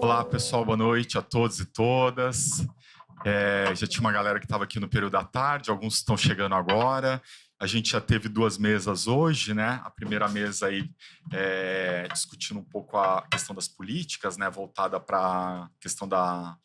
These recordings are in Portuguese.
Olá, pessoal, boa noite a todos e todas. Já tinha uma galera que estava aqui no período da tarde, alguns estão chegando agora. A gente já teve 2 mesas hoje, né? A primeira mesa aí discutindo um pouco a questão das políticas, né? Voltada para a questão das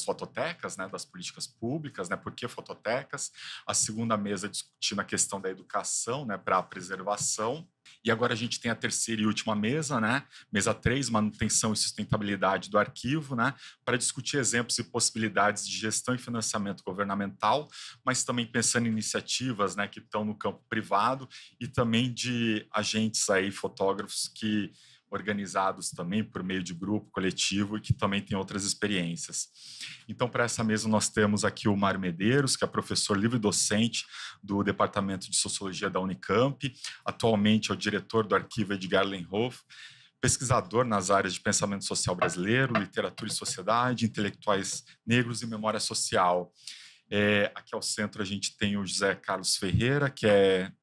fototecas, né, das políticas públicas, né, por que fototecas. A segunda mesa discutindo a questão da educação, né, para a preservação. E agora a gente tem a terceira e última mesa, né, mesa 3, manutenção e sustentabilidade do arquivo, né, para discutir exemplos e possibilidades de gestão e financiamento governamental, mas também pensando em iniciativas, né, que estão no campo privado e também de agentes aí, fotógrafos que organizados também por meio de grupo, coletivo e que também tem outras experiências. Então, para essa mesa, nós temos aqui o Mário Medeiros, que é professor livre-docente do Departamento de Sociologia da Unicamp, atualmente é o diretor do Arquivo Edgar Lenhof, pesquisador nas áreas de pensamento social brasileiro, literatura e sociedade, intelectuais negros e memória social. Aqui ao centro a gente tem o José Carlos Ferreira, que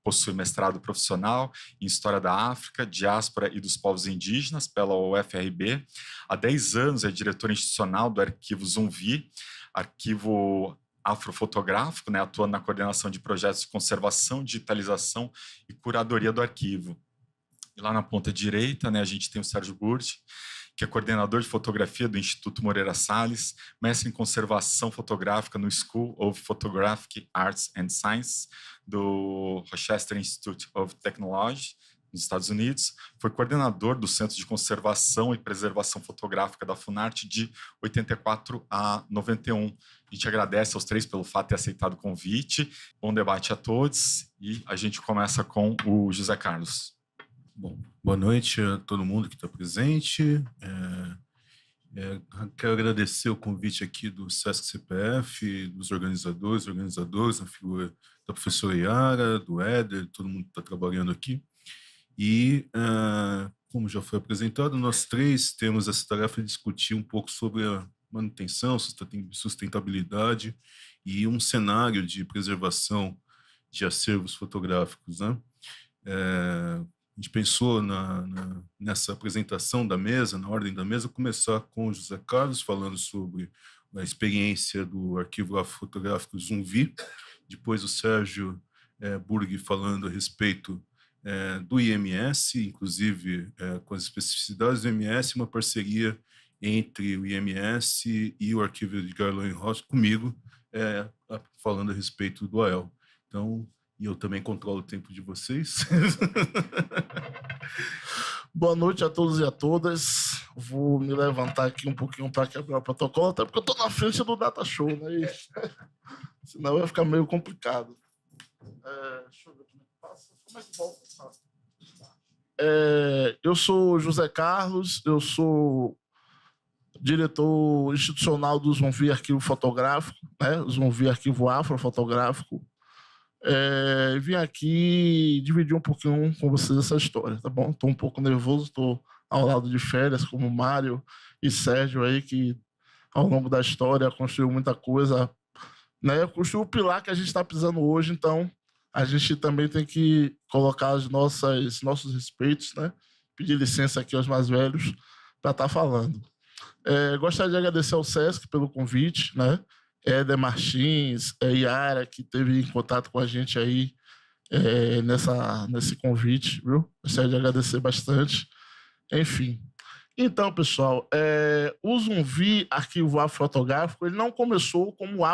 possui mestrado profissional em História da África, Diáspora e dos Povos Indígenas pela UFRB. Há 10 anos é diretor institucional do Arquivo Zumbi, arquivo afrofotográfico, né, atuando na coordenação de projetos de conservação, digitalização e curadoria do arquivo. E lá na ponta direita, né, a gente tem o Sérgio Burti, que é coordenador de fotografia do Instituto Moreira Salles, mestre em conservação fotográfica no School of Photographic Arts and Science do Rochester Institute of Technology, nos Estados Unidos. Foi coordenador do Centro de Conservação e Preservação Fotográfica da Funarte de 84 a 91. A gente agradece aos 3 pelo fato de ter aceitado o convite. Bom debate a todos e a gente começa com o José Carlos. Bom, boa noite a todo mundo que está presente. Quero agradecer o convite aqui do SESC-CPF, dos organizadores, na figura da professora Yara, do Éder, todo mundo que está trabalhando aqui. E, como já foi apresentado, nós 3 temos essa tarefa de discutir um pouco sobre a manutenção, sustentabilidade e um cenário de preservação de acervos fotográficos, né? A gente pensou nessa apresentação da mesa, na ordem da mesa, começar com o José Carlos falando sobre a experiência do arquivo fotográfico Zumbi, depois o Sérgio Burg falando a respeito do IMS, inclusive com as especificidades do IMS, uma parceria entre o IMS e o arquivo Edgar Lenhof comigo, falando a respeito do AEL. Então, e eu também controlo o tempo de vocês. Boa noite a todos e a todas. Vou me levantar aqui um pouquinho para quebrar o protocolo, até porque eu estou na frente do Data Show, né? Senão vai ficar meio complicado. Deixa eu ver como é que passa. Como é que volta? Eu sou José Carlos, eu sou diretor institucional do Zumbi Arquivo Fotográfico, né? Zumbi Arquivo Afrofotográfico. Vim aqui dividir um pouquinho com vocês essa história, tá bom? Estou um pouco nervoso, estou ao lado de férias, como Mário e Sérgio aí, que ao longo da história construiu muita coisa, né? Construiu o pilar que a gente está pisando hoje, então a gente também tem que colocar nossos respeitos, né? Pedir licença aqui aos mais velhos para estar falando. Gostaria de agradecer ao SESC pelo convite, né? Éder Martins, Yara, que esteve em contato com a gente aí nesse convite, viu? Gostaria de agradecer bastante. Enfim. Então, pessoal, o Zumbi Arquivo Afrofotográfico, ele não começou como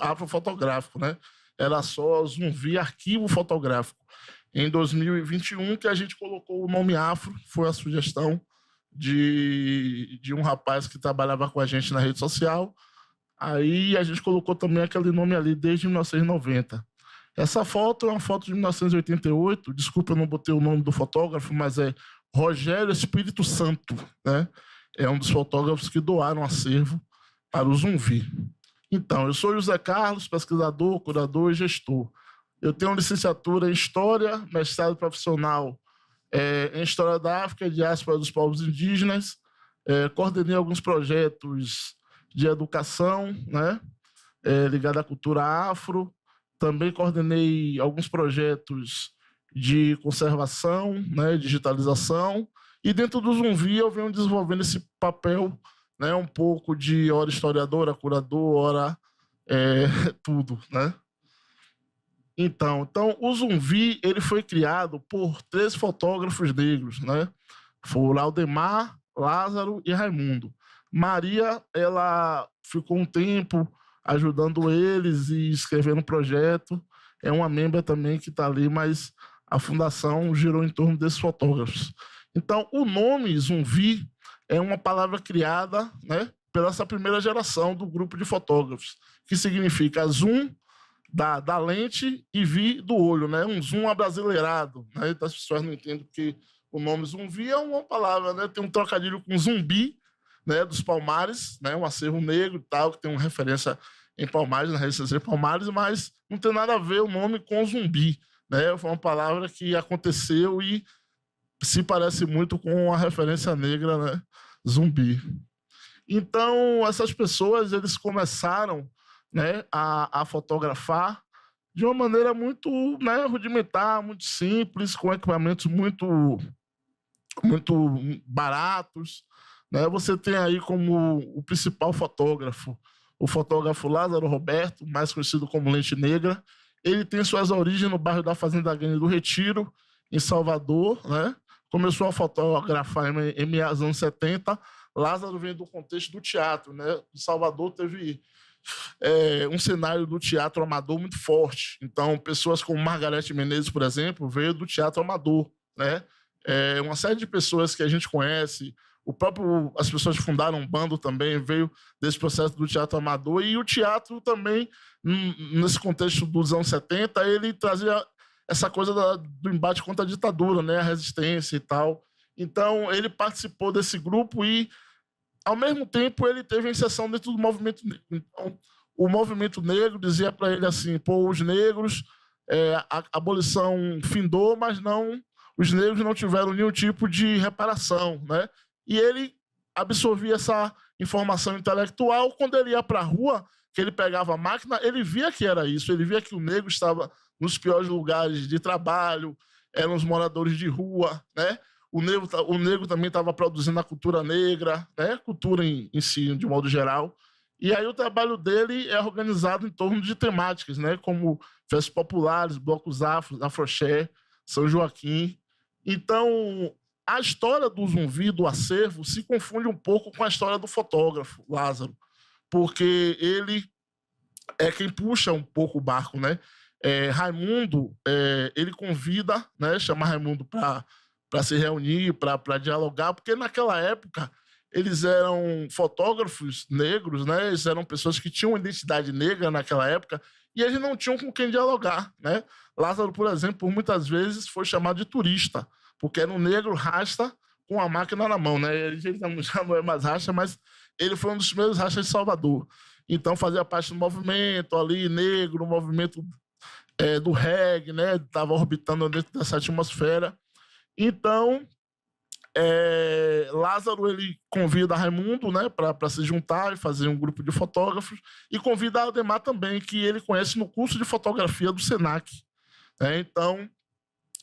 afrofotográfico, né? Era só Zumbi Arquivo Fotográfico. Em 2021, que a gente colocou o nome Afro, foi a sugestão de um rapaz que trabalhava com a gente na rede social. Aí a gente colocou também aquele nome ali desde 1990. Essa foto é uma foto de 1988. Desculpa, eu não botei o nome do fotógrafo, mas é Rogério Espírito Santo, né? É um dos fotógrafos que doaram acervo para o Zumbi. Então, eu sou José Carlos, pesquisador, curador e gestor. Eu tenho licenciatura em História, mestrado profissional em História da África e Diáspora dos Povos Indígenas. Coordenei alguns projetos de educação, né, ligado à cultura afro. Também coordenei alguns projetos de conservação, né, digitalização, e dentro do Zumbi eu venho desenvolvendo esse papel né? Um pouco de hora historiadora, curador, hora tudo, né? Então, o Zumbi ele foi criado por 3 fotógrafos negros, né? Foram Aldemar, Lázaro e Raimundo. Maria, ela ficou um tempo ajudando eles e escrevendo um projeto. É uma membra também que está ali, mas a fundação girou em torno desses fotógrafos. Então, o nome Zumbi é uma palavra criada, né, pela essa primeira geração do grupo de fotógrafos, que significa zoom da lente e vi do olho, né? Um zoom abrasileirado, né? Então, as pessoas não entendem porque o nome Zumbi é uma palavra, né? Tem um trocadilho com zumbi, né? Dos Palmares, né? Um acervo negro e tal, que tem uma referência em Palmares, na resistência de Palmares, mas não tem nada a ver o nome com zumbi, né? Foi uma palavra que aconteceu e se parece muito com a referência negra, né? Zumbi. Então, essas pessoas, eles começaram, né, a fotografar de uma maneira muito, né, rudimentar, muito simples, com equipamentos muito baratos, né? Você tem aí como o principal fotógrafo o fotógrafo Lázaro Roberto, mais conhecido como Lente Negra. Ele tem suas origens no bairro da Fazenda Grande do Retiro, em Salvador, né? Começou a fotografar em meados dos anos 70. Lázaro vem do contexto do teatro, né? Salvador teve um cenário do teatro amador muito forte. Então, pessoas como Margarete Menezes, por exemplo, veio do teatro amador, né? Uma série de pessoas que a gente conhece, as pessoas que fundaram um bando também veio desse processo do teatro amador, e o teatro também, nesse contexto dos anos 70, ele trazia essa coisa do embate contra a ditadura, né? A resistência e tal. Então, ele participou desse grupo e, ao mesmo tempo, ele teve a inserção dentro do movimento negro. Então, o movimento negro dizia para ele assim, pô, os negros, a abolição findou, mas os negros não tiveram nenhum tipo de reparação, né? E ele absorvia essa informação intelectual. Quando ele ia para a rua, que ele pegava a máquina, ele via que era isso, ele via que o negro estava nos piores lugares de trabalho, eram os moradores de rua, né? O negro também estava produzindo a cultura negra, né? Cultura em si, de modo geral. E aí o trabalho dele é organizado em torno de temáticas, né? Como festas populares, blocos afros, afroxé, São Joaquim. Então, a história do Zumbi, do acervo, se confunde um pouco com a história do fotógrafo, Lázaro, porque ele é quem puxa um pouco o barco, né? Raimundo, ele convida, né? Chama Raimundo para se reunir, para dialogar, porque naquela época eles eram fotógrafos negros, né? Eles eram pessoas que tinham identidade negra naquela época e eles não tinham com quem dialogar, né? Lázaro, por exemplo, por muitas vezes foi chamado de turista, porque era um negro rasta com a máquina na mão, né? Ele já não é mais rasta, mas ele foi um dos primeiros rastas de Salvador. Então fazia parte do movimento ali negro, o movimento do reggae, né? Estava orbitando dentro dessa atmosfera. Então, Lázaro ele convida Raimundo, né, para se juntar e fazer um grupo de fotógrafos, e convida Aldemar também, que ele conhece no curso de fotografia do Senac. Então,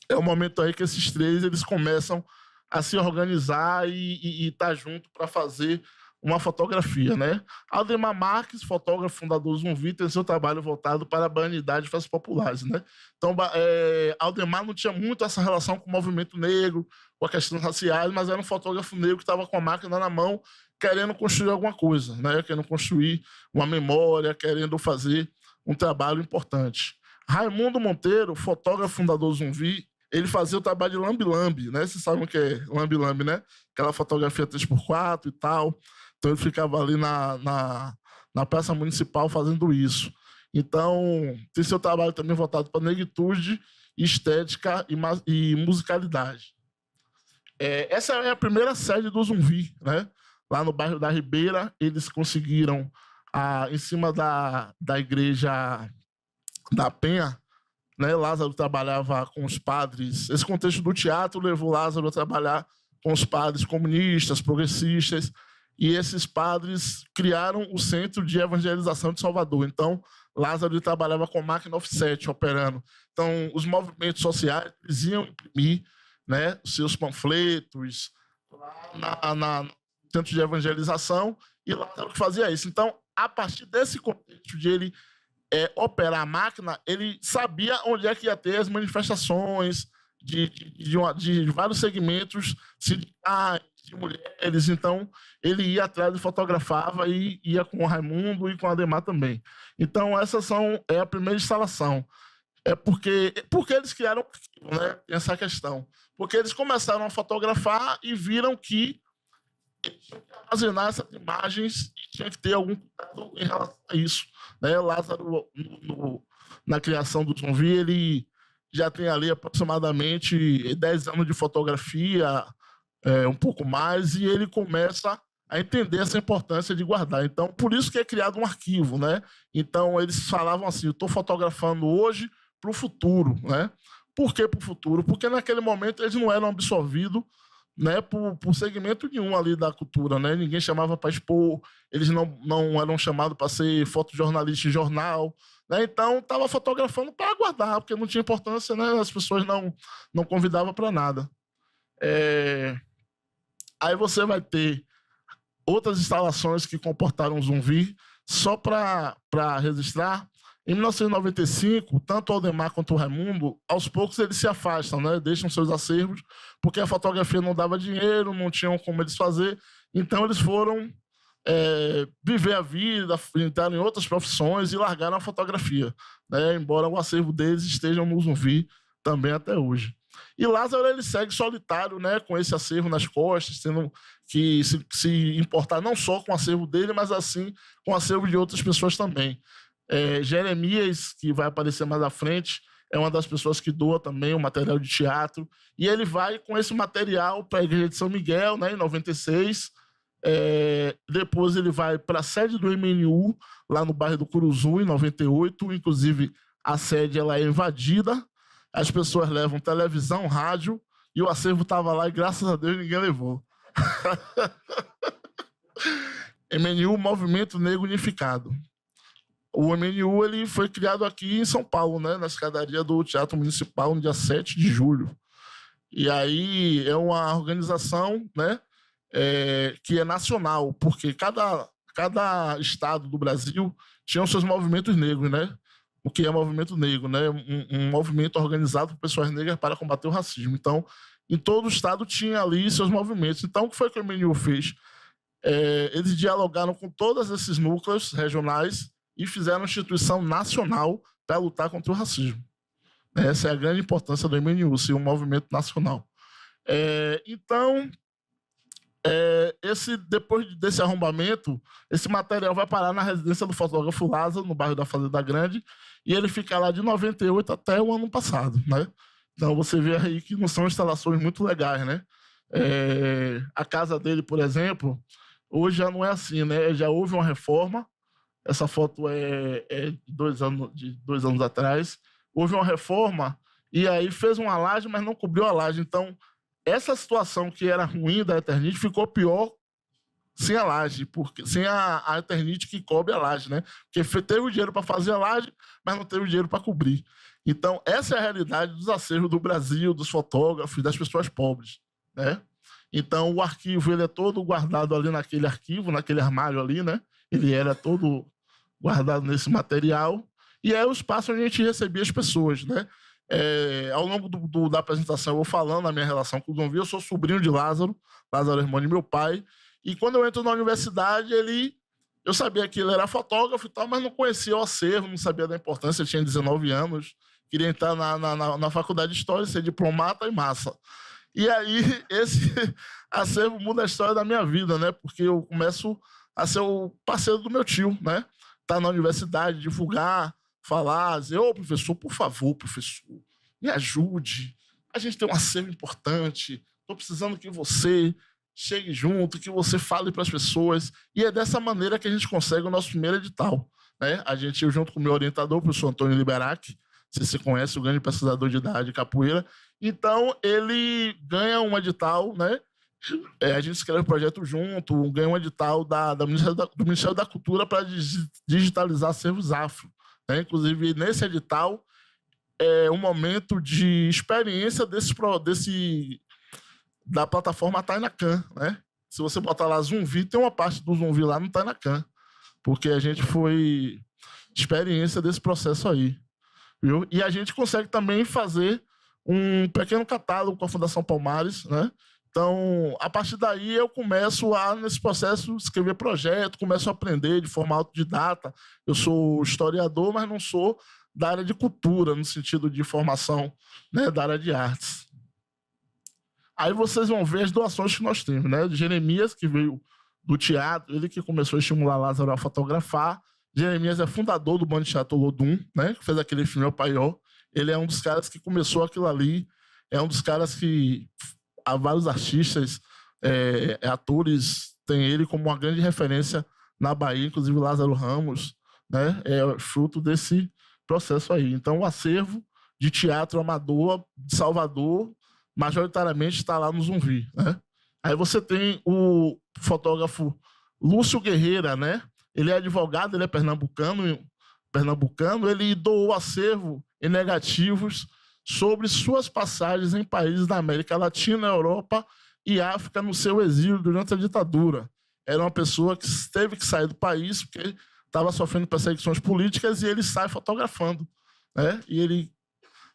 é o momento aí que esses 3 eles começam a se organizar e estar junto para fazer uma fotografia, né? Aldemar Marques, fotógrafo fundador do Zumbi, tem seu trabalho voltado para a banalidade de festas populares, né? Então, Aldemar não tinha muito essa relação com o movimento negro, com a questão raciais, mas era um fotógrafo negro que estava com a máquina na mão, querendo construir alguma coisa, né? Querendo construir uma memória, querendo fazer um trabalho importante. Raimundo Monteiro, fotógrafo fundador do Zumbi, ele fazia o trabalho de lambi-lambi, né? Vocês sabem o que é lambi-lambi, né? Aquela fotografia 3x4 e tal. Então, ele ficava ali na Praça Municipal fazendo isso. Então, tem seu trabalho também voltado para negritude, estética e musicalidade. Essa é a primeira sede do Zumbi, né? Lá no bairro da Ribeira, eles conseguiram, em cima da igreja da Penha, né? Lázaro trabalhava com os padres. Esse contexto do teatro levou Lázaro a trabalhar com os padres comunistas, progressistas, e esses padres criaram o Centro de Evangelização de Salvador. Então, Lázaro trabalhava com máquina offset, operando. Então, os movimentos sociais eles iam imprimir, né, seus panfletos centro de evangelização, e Lázaro fazia isso. Então, a partir desse contexto de ele operar a máquina, ele sabia onde é que ia ter as manifestações de vários segmentos sindicais, de mulheres. Então, ele ia atrás e fotografava, e ia com o Raimundo e com o Ademar também. Então, essa é a primeira instalação. Porque eles criaram, né, essa questão. Porque eles começaram a fotografar e viram que tinha que armazenar essas imagens e tinha que ter algum cuidado em relação a isso. Né? Lázaro, na criação do Zumbi, ele já tem ali aproximadamente 10 anos de fotografia, um pouco mais, e ele começa a entender essa importância de guardar. Então, por isso que é criado um arquivo, né? Então, eles falavam assim, eu estou fotografando hoje para o futuro, né? Por que para o futuro? Porque naquele momento eles não eram absorvidos, né, por segmento nenhum ali da cultura, né? Ninguém chamava para expor, eles não eram chamados para ser fotojornalista em jornal, né? Então, estava fotografando para guardar, porque não tinha importância, né? As pessoas não convidavam para nada. Aí você vai ter outras instalações que comportaram Zumbi, só para registrar. Em 1995, tanto o Aldemar quanto o Raimundo, aos poucos eles se afastam, né? Deixam seus acervos, porque a fotografia não dava dinheiro, não tinham como eles fazer. Então, eles foram viver a vida, entrar em outras profissões e largaram a fotografia, né? Embora o acervo deles esteja no Zumbi também até hoje. E Lázaro, ele segue solitário, né? Com esse acervo nas costas, tendo que se importar não só com o acervo dele, mas assim com o acervo de outras pessoas também. Jeremias, que vai aparecer mais à frente, é uma das pessoas que doa também o material de teatro, e ele vai com esse material para a Igreja de São Miguel, né, em 96. Depois ele vai para a sede do MNU, lá no bairro do Curuzu, em 98. Inclusive, a sede ela é invadida, as pessoas levam televisão, rádio, e o acervo estava lá e, graças a Deus, ninguém levou. MNU, Movimento Negro Unificado. O MNU ele foi criado aqui em São Paulo, né, na escadaria do Teatro Municipal, no dia 7 de julho. E aí é uma organização, né, que é nacional, porque cada estado do Brasil tinha os seus movimentos negros, né? O que é movimento negro, né? Um movimento organizado por pessoas negras para combater o racismo. Então, em todo o estado tinha ali seus movimentos. Então, o que foi que o MNU fez? Eles dialogaram com todos esses núcleos regionais e fizeram uma instituição nacional para lutar contra o racismo. Essa é a grande importância do MNU, ser um movimento nacional. Então, depois desse arrombamento, esse material vai parar na residência do fotógrafo Lázaro, no bairro da Fazenda Grande, e ele fica lá de 98 até o ano passado, né? Então, você vê aí que não são instalações muito legais, né? A casa dele, por exemplo, hoje já não é assim, né? Já houve uma reforma. Essa foto é de 2 anos atrás. Houve uma reforma e aí fez uma laje, mas não cobriu a laje. Então, essa situação que era ruim da Eternit ficou pior sem a laje, sem a Eternit que cobre a laje, né? Porque teve o dinheiro para fazer a laje, mas não teve o dinheiro para cobrir. Então, essa é a realidade dos acervos do Brasil, dos fotógrafos, das pessoas pobres, né? Então, o arquivo ele é todo guardado ali naquele arquivo, naquele armário ali, né? Ele era todo guardado nesse material, e é o espaço onde a gente recebia as pessoas, né? Ao longo da apresentação, eu vou falando da minha relação com o Zumbi. Eu sou sobrinho de Lázaro é irmão de meu pai, e quando eu entro na universidade, eu sabia que ele era fotógrafo e tal, mas não conhecia o acervo, não sabia da importância. Eu tinha 19 anos, queria entrar na faculdade de História, ser diplomata e massa. E aí, esse acervo muda a história da minha vida, né? Porque eu começo a ser o parceiro do meu tio, né? Tá na universidade, divulgar, falar, dizer, ô, professor, por favor, professor, me ajude. A gente tem um acervo importante, estou precisando que você chegue junto, que você fale para as pessoas. E é dessa maneira que a gente consegue o nosso primeiro edital, né? Eu junto com o meu orientador, o professor Antônio Liberac, se você conhece, o grande pesquisador de idade de capoeira. Então, ele ganha um edital, né? A gente escreve o projeto junto, ganha um edital do Ministério da Cultura para digitalizar acervos afro. Né? Inclusive, nesse edital, é um momento de experiência da plataforma Tainacan, né? se você botar lá Zumbi, tem uma parte do Zumbi lá no Tainacan, porque a gente foi experiência desse processo aí. Viu? E a gente consegue também fazer um pequeno catálogo com a Fundação Palmares, né? Então, a partir daí, eu começo nesse processo, escrever projeto, começo a aprender de forma autodidata. Eu sou historiador, mas não sou da área de cultura, no sentido de formação, né, da área de artes. Aí vocês vão ver as doações que nós temos, né? Jeremias, que veio do teatro, ele que começou a estimular Lázaro a fotografar. Jeremias é fundador do Bando de Teatro Olodum, né? Que fez aquele filme O Paió. Ele é um dos caras que começou aquilo ali, é um dos caras que há vários artistas, atores, tem ele como uma grande referência na Bahia, inclusive Lázaro Ramos, né? É fruto desse processo aí. Então, o acervo de teatro amador de Salvador, majoritariamente, está lá no Zumbi, né? Aí você tem o fotógrafo Lúcio Guerreira, né? Ele é advogado, ele é pernambucano, ele doou acervo em negativos sobre suas passagens em países da América Latina, Europa e África no seu exílio durante a ditadura. Era uma pessoa que teve que sair do país porque estava sofrendo perseguições políticas e ele sai fotografando, né? E ele,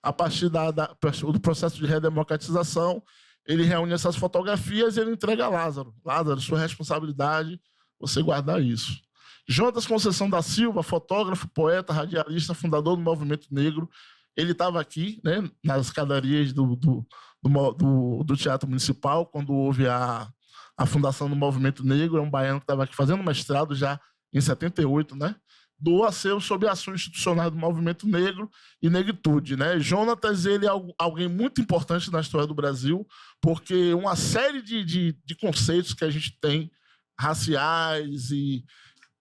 a partir do processo de redemocratização, ele reúne essas fotografias e ele entrega a Lázaro. Lázaro, sua responsabilidade, você guardar isso. Jonas Conceição da Silva, fotógrafo, poeta, radialista, fundador do Movimento Negro. Ele estava aqui, né, nas escadarias do Teatro Municipal, quando houve a fundação do Movimento Negro. É um baiano que estava aqui fazendo mestrado já em 78, né? Doou acervo sobre ações institucionais do Movimento Negro e negritude, né? Jonatas, ele é alguém muito importante na história do Brasil, porque uma série de conceitos que a gente tem, raciais, e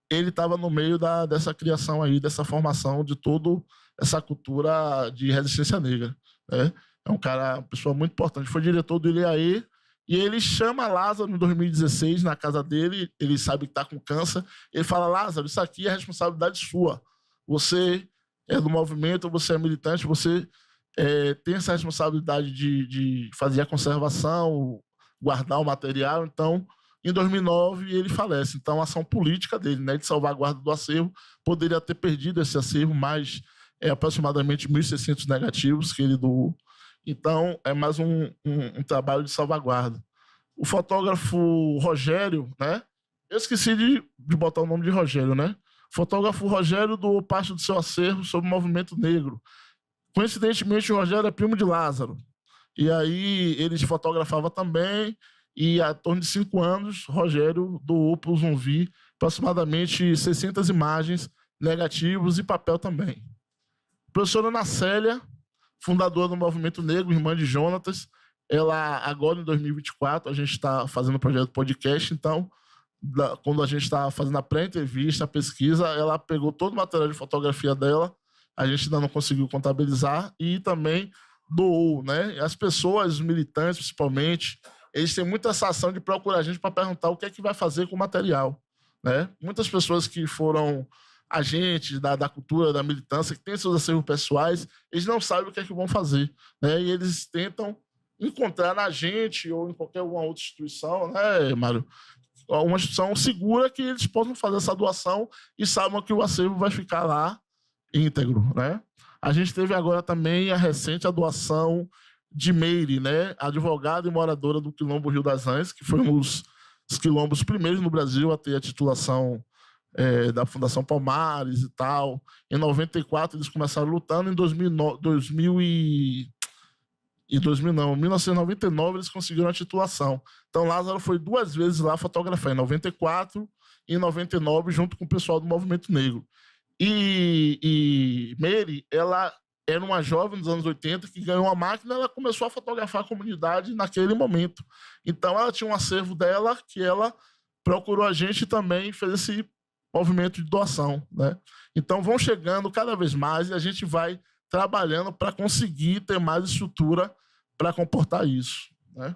ele estava no meio dessa criação aí, dessa formação de toda essa cultura de resistência negra, né? É um cara, uma pessoa muito importante. Foi diretor do ILEAE, e ele chama Lázaro em 2016 na casa dele. Ele sabe que está com câncer. Ele fala: Lázaro, isso aqui é responsabilidade sua. Você é do movimento, você é militante, você tem essa responsabilidade de fazer a conservação, guardar o material. Então, em 2009, ele falece. Então, a ação política dele, né, de salvaguarda do acervo, poderia ter perdido esse acervo, mas aproximadamente 1.600 negativos que ele doou. Então, é mais um trabalho de salvaguarda. O fotógrafo Rogério, né? Eu esqueci de botar o nome de Rogério, né? O fotógrafo Rogério doou parte do seu acervo sobre o movimento negro. Coincidentemente, o Rogério é primo de Lázaro. E aí, ele fotografava também, e há torno de 5 anos, Rogério doou para o Zumbi aproximadamente 600 imagens, negativos e papel também. Professora Ana Célia, fundadora do Movimento Negro, irmã de Jonatas. Ela, agora em 2024, a gente está fazendo o projeto podcast, então, quando a gente está fazendo a pré-entrevista, a pesquisa, ela pegou todo o material de fotografia dela, a gente ainda não conseguiu contabilizar, e também doou, né? As pessoas, os militantes, principalmente, eles têm muita essa ação de procurar a gente para perguntar o que é que vai fazer com o material, né? Muitas pessoas que foram agentes da cultura, da militância, que têm seus acervos pessoais, eles não sabem o que é que vão fazer, né? E eles tentam encontrar na gente ou em qualquer uma outra instituição, né, Mário? Uma instituição segura que eles possam fazer essa doação e saibam que o acervo vai ficar lá íntegro, né? A gente teve agora também a recente doação de Meire, né? Advogada e moradora do Quilombo Rio das Anjos, que foi um dos quilombos primeiros no Brasil a ter a titulação da Fundação Palmares e tal. Em 94 eles começaram lutando, em 1999 eles conseguiram a titulação. Então Lázaro foi 2 vezes lá fotografar, em 94 e em 99, junto com o pessoal do Movimento Negro. E Meire, ela era uma jovem dos anos 80 que ganhou uma máquina, ela começou a fotografar a comunidade naquele momento. Então ela tinha um acervo dela que ela procurou a gente e também fez esse movimento de doação, né? Então vão chegando cada vez mais e a gente vai trabalhando para conseguir ter mais estrutura para comportar isso, né?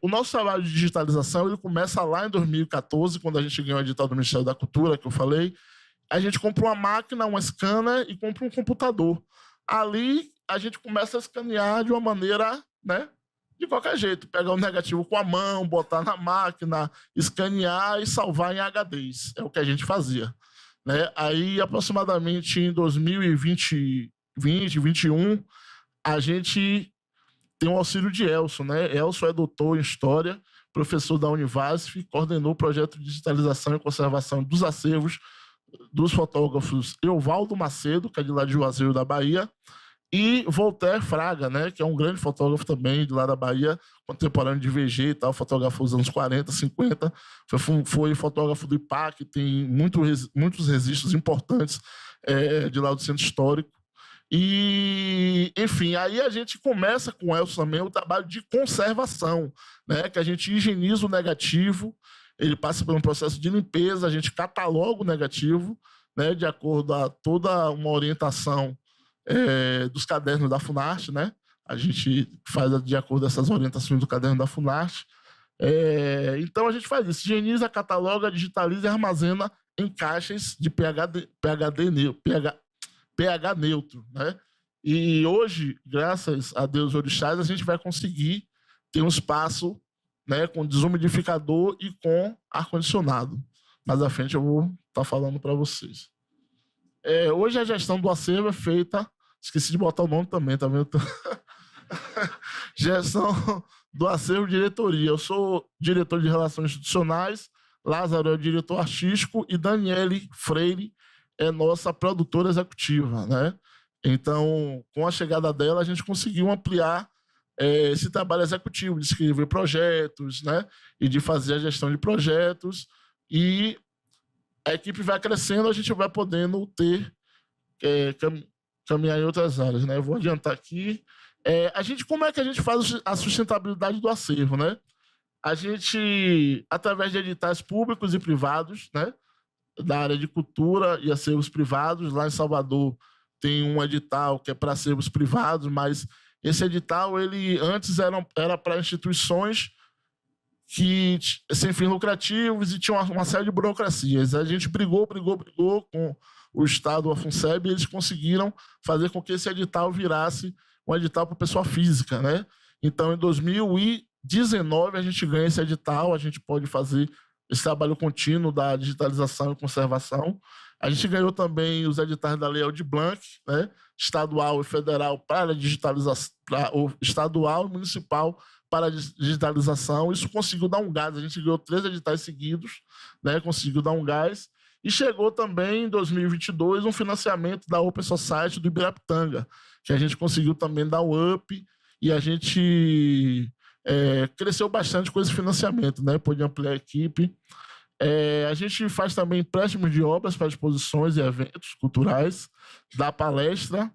O nosso trabalho de digitalização ele começa lá em 2014, quando a gente ganhou o edital do Ministério da Cultura, que eu falei. A gente compra uma máquina, uma scanner e compra um computador. Ali a gente começa a escanear de uma maneira, né, de qualquer jeito, pegar o negativo com a mão, botar na máquina, escanear e salvar em HDs. É o que a gente fazia. Né? Aí, aproximadamente em 2020, 2021, a gente tem o auxílio de Elson. Né? Elson é doutor em História, professor da Univasf, coordenou o projeto de digitalização e conservação dos acervos dos fotógrafos Evaldo Macedo, que é de lá de Juazeiro da Bahia, e Voltaire Fraga, né, que é um grande fotógrafo também de lá da Bahia, contemporâneo de VG e tal, fotógrafo dos anos 40, 50, foi fotógrafo do IPAC, tem muitos registros importantes de lá do Centro Histórico. E, enfim, aí a gente começa com o Elson também o trabalho de conservação, né, que a gente higieniza o negativo, ele passa por um processo de limpeza, a gente cataloga o negativo, né, de acordo a toda uma orientação dos cadernos da Funarte, né? A gente faz de acordo com essas orientações do caderno da Funarte. Então a gente faz isso, higieniza, cataloga, digitaliza e armazena em caixas de pH neutro, né? E hoje, graças a Deus orixás, a gente vai conseguir ter um espaço, né, com desumidificador e com ar-condicionado. Mais à frente eu vou estar falando para vocês. Hoje a gestão do acervo é feita... Esqueci de botar o nome também, tá vendo? Gestão do acervo, diretoria. Eu sou diretor de Relações Institucionais, Lázaro é o diretor artístico e Daniele Freire é nossa produtora executiva, né? Então, com a chegada dela, a gente conseguiu ampliar esse trabalho executivo, de escrever projetos, né? E de fazer a gestão de projetos. E a equipe vai crescendo, a gente vai podendo ter... caminhar em outras áreas, né? Eu vou adiantar aqui. Como é que a gente faz a sustentabilidade do acervo, né? A gente, através de editais públicos e privados, né? Da área de cultura e acervos privados, lá em Salvador tem um edital que é para acervos privados, mas esse edital, ele antes era para instituições que sem fins lucrativos e tinha uma série de burocracias. A gente brigou com o Estado, a FUNSEB, e eles conseguiram fazer com que esse edital virasse um edital para pessoa física, né? Então, em 2019, a gente ganha esse edital, a gente pode fazer esse trabalho contínuo da digitalização e conservação. A gente ganhou também os editais da Lei Aldir Blanc, né? Estadual e federal para a digitalização, estadual e municipal para a digitalização. Isso conseguiu dar um gás, a gente ganhou 3 editais seguidos, né? Conseguiu dar um gás. E chegou também, em 2022, um financiamento da Open Society do Ibirapitanga, que a gente conseguiu também dar um up e a gente cresceu bastante com esse financiamento, né? Pôde ampliar a equipe. A gente faz também empréstimos de obras para exposições e eventos culturais, dá palestra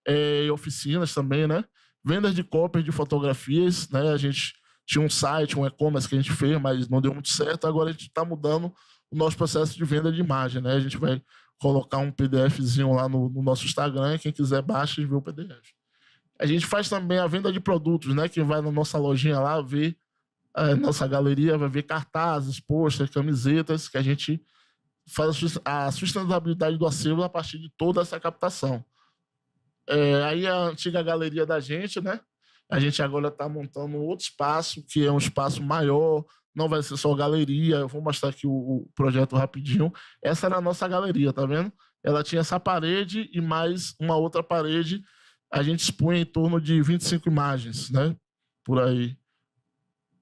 e oficinas também, né? Vendas de cópias de fotografias, né? A gente tinha um site, um e-commerce que a gente fez, mas não deu muito certo. Agora a gente está mudando o nosso processo de venda de imagem, né? A gente vai colocar um PDFzinho lá no nosso Instagram, quem quiser baixa e vê o PDF. A gente faz também a venda de produtos, né? Quem vai na nossa lojinha lá ver a nossa galeria, vai ver cartazes, posters, camisetas, que a gente faz a sustentabilidade do acervo a partir de toda essa captação. Aí a antiga galeria da gente, né? A gente agora está montando outro espaço, que é um espaço maior, não vai ser só galeria. Eu vou mostrar aqui o projeto rapidinho. Essa era a nossa galeria, tá vendo? Ela tinha essa parede e mais uma outra parede. A gente expunha em torno de 25 imagens, né? Por aí.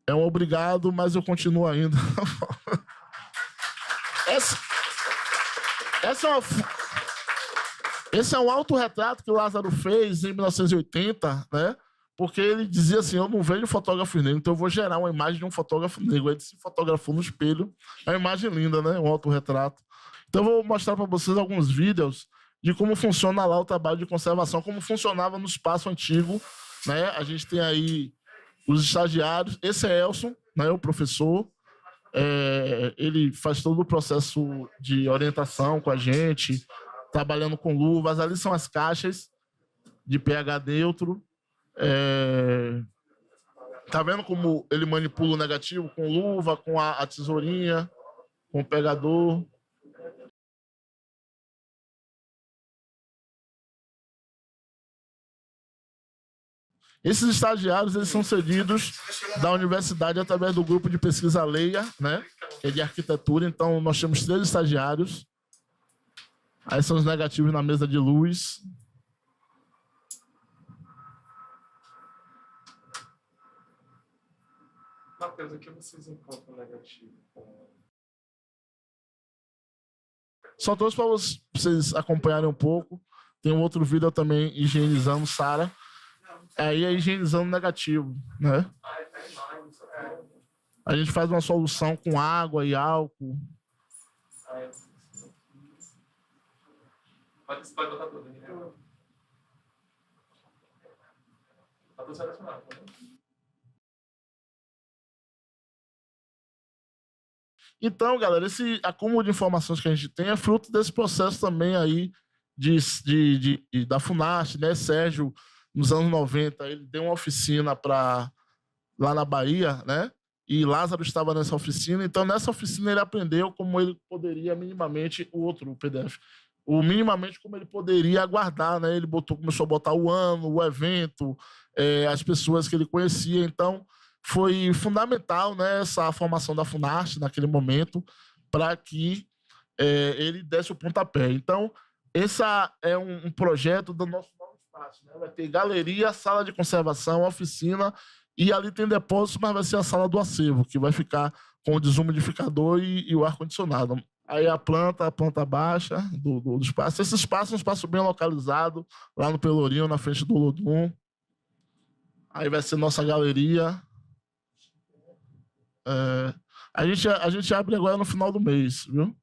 É um obrigado, mas eu continuo ainda. Esse é um autorretrato que o Lázaro fez em 1980, né? Porque ele dizia assim, eu não vejo fotógrafo negro, então eu vou gerar uma imagem de um fotógrafo negro. Ele se fotografou no espelho, é uma imagem linda, né? Um autorretrato. Então eu vou mostrar para vocês alguns vídeos de como funciona lá o trabalho de conservação, como funcionava no espaço antigo, né? A gente tem aí os estagiários. Esse é Elson, né? O professor. Ele faz todo o processo de orientação com a gente, trabalhando com luvas. Ali são as caixas de pH neutro. Tá vendo como ele manipula o negativo com luva, com a tesourinha, com o pegador. Esses estagiários eles são cedidos da universidade através do grupo de pesquisa Leia, né? Que é de arquitetura. Então, nós temos 3 estagiários. Aí são os negativos na mesa de luz. Matheus, o que vocês encontram negativo? Só todos para vocês acompanharem um pouco. Tem um outro vídeo também higienizando Sara. Aí é higienizando negativo, né? A gente faz uma solução com água e álcool. Pode botar tudo, né? Tá tudo selecionado, tá bom? Então, galera, esse acúmulo de informações que a gente tem é fruto desse processo também aí da FUNAST, né? Sérgio, nos anos 90, ele deu uma oficina lá na Bahia, né? E Lázaro estava nessa oficina. Então, nessa oficina, ele aprendeu como ele poderia minimamente, o PDF, minimamente como ele poderia aguardar, né? Ele começou a botar o ano, o evento, as pessoas que ele conhecia. Então, foi fundamental, né, essa formação da FUNAST naquele momento para que ele desse o pontapé. Então, esse é um projeto do nosso novo espaço, né? Vai ter galeria, sala de conservação, oficina, e ali tem depósito, mas vai ser a sala do acervo, que vai ficar com o desumidificador e o ar-condicionado. Aí a planta baixa do espaço. Esse espaço é um espaço bem localizado, lá no Pelourinho, na frente do Lodum. Aí vai ser nossa galeria. A gente abre agora no final do mês, viu?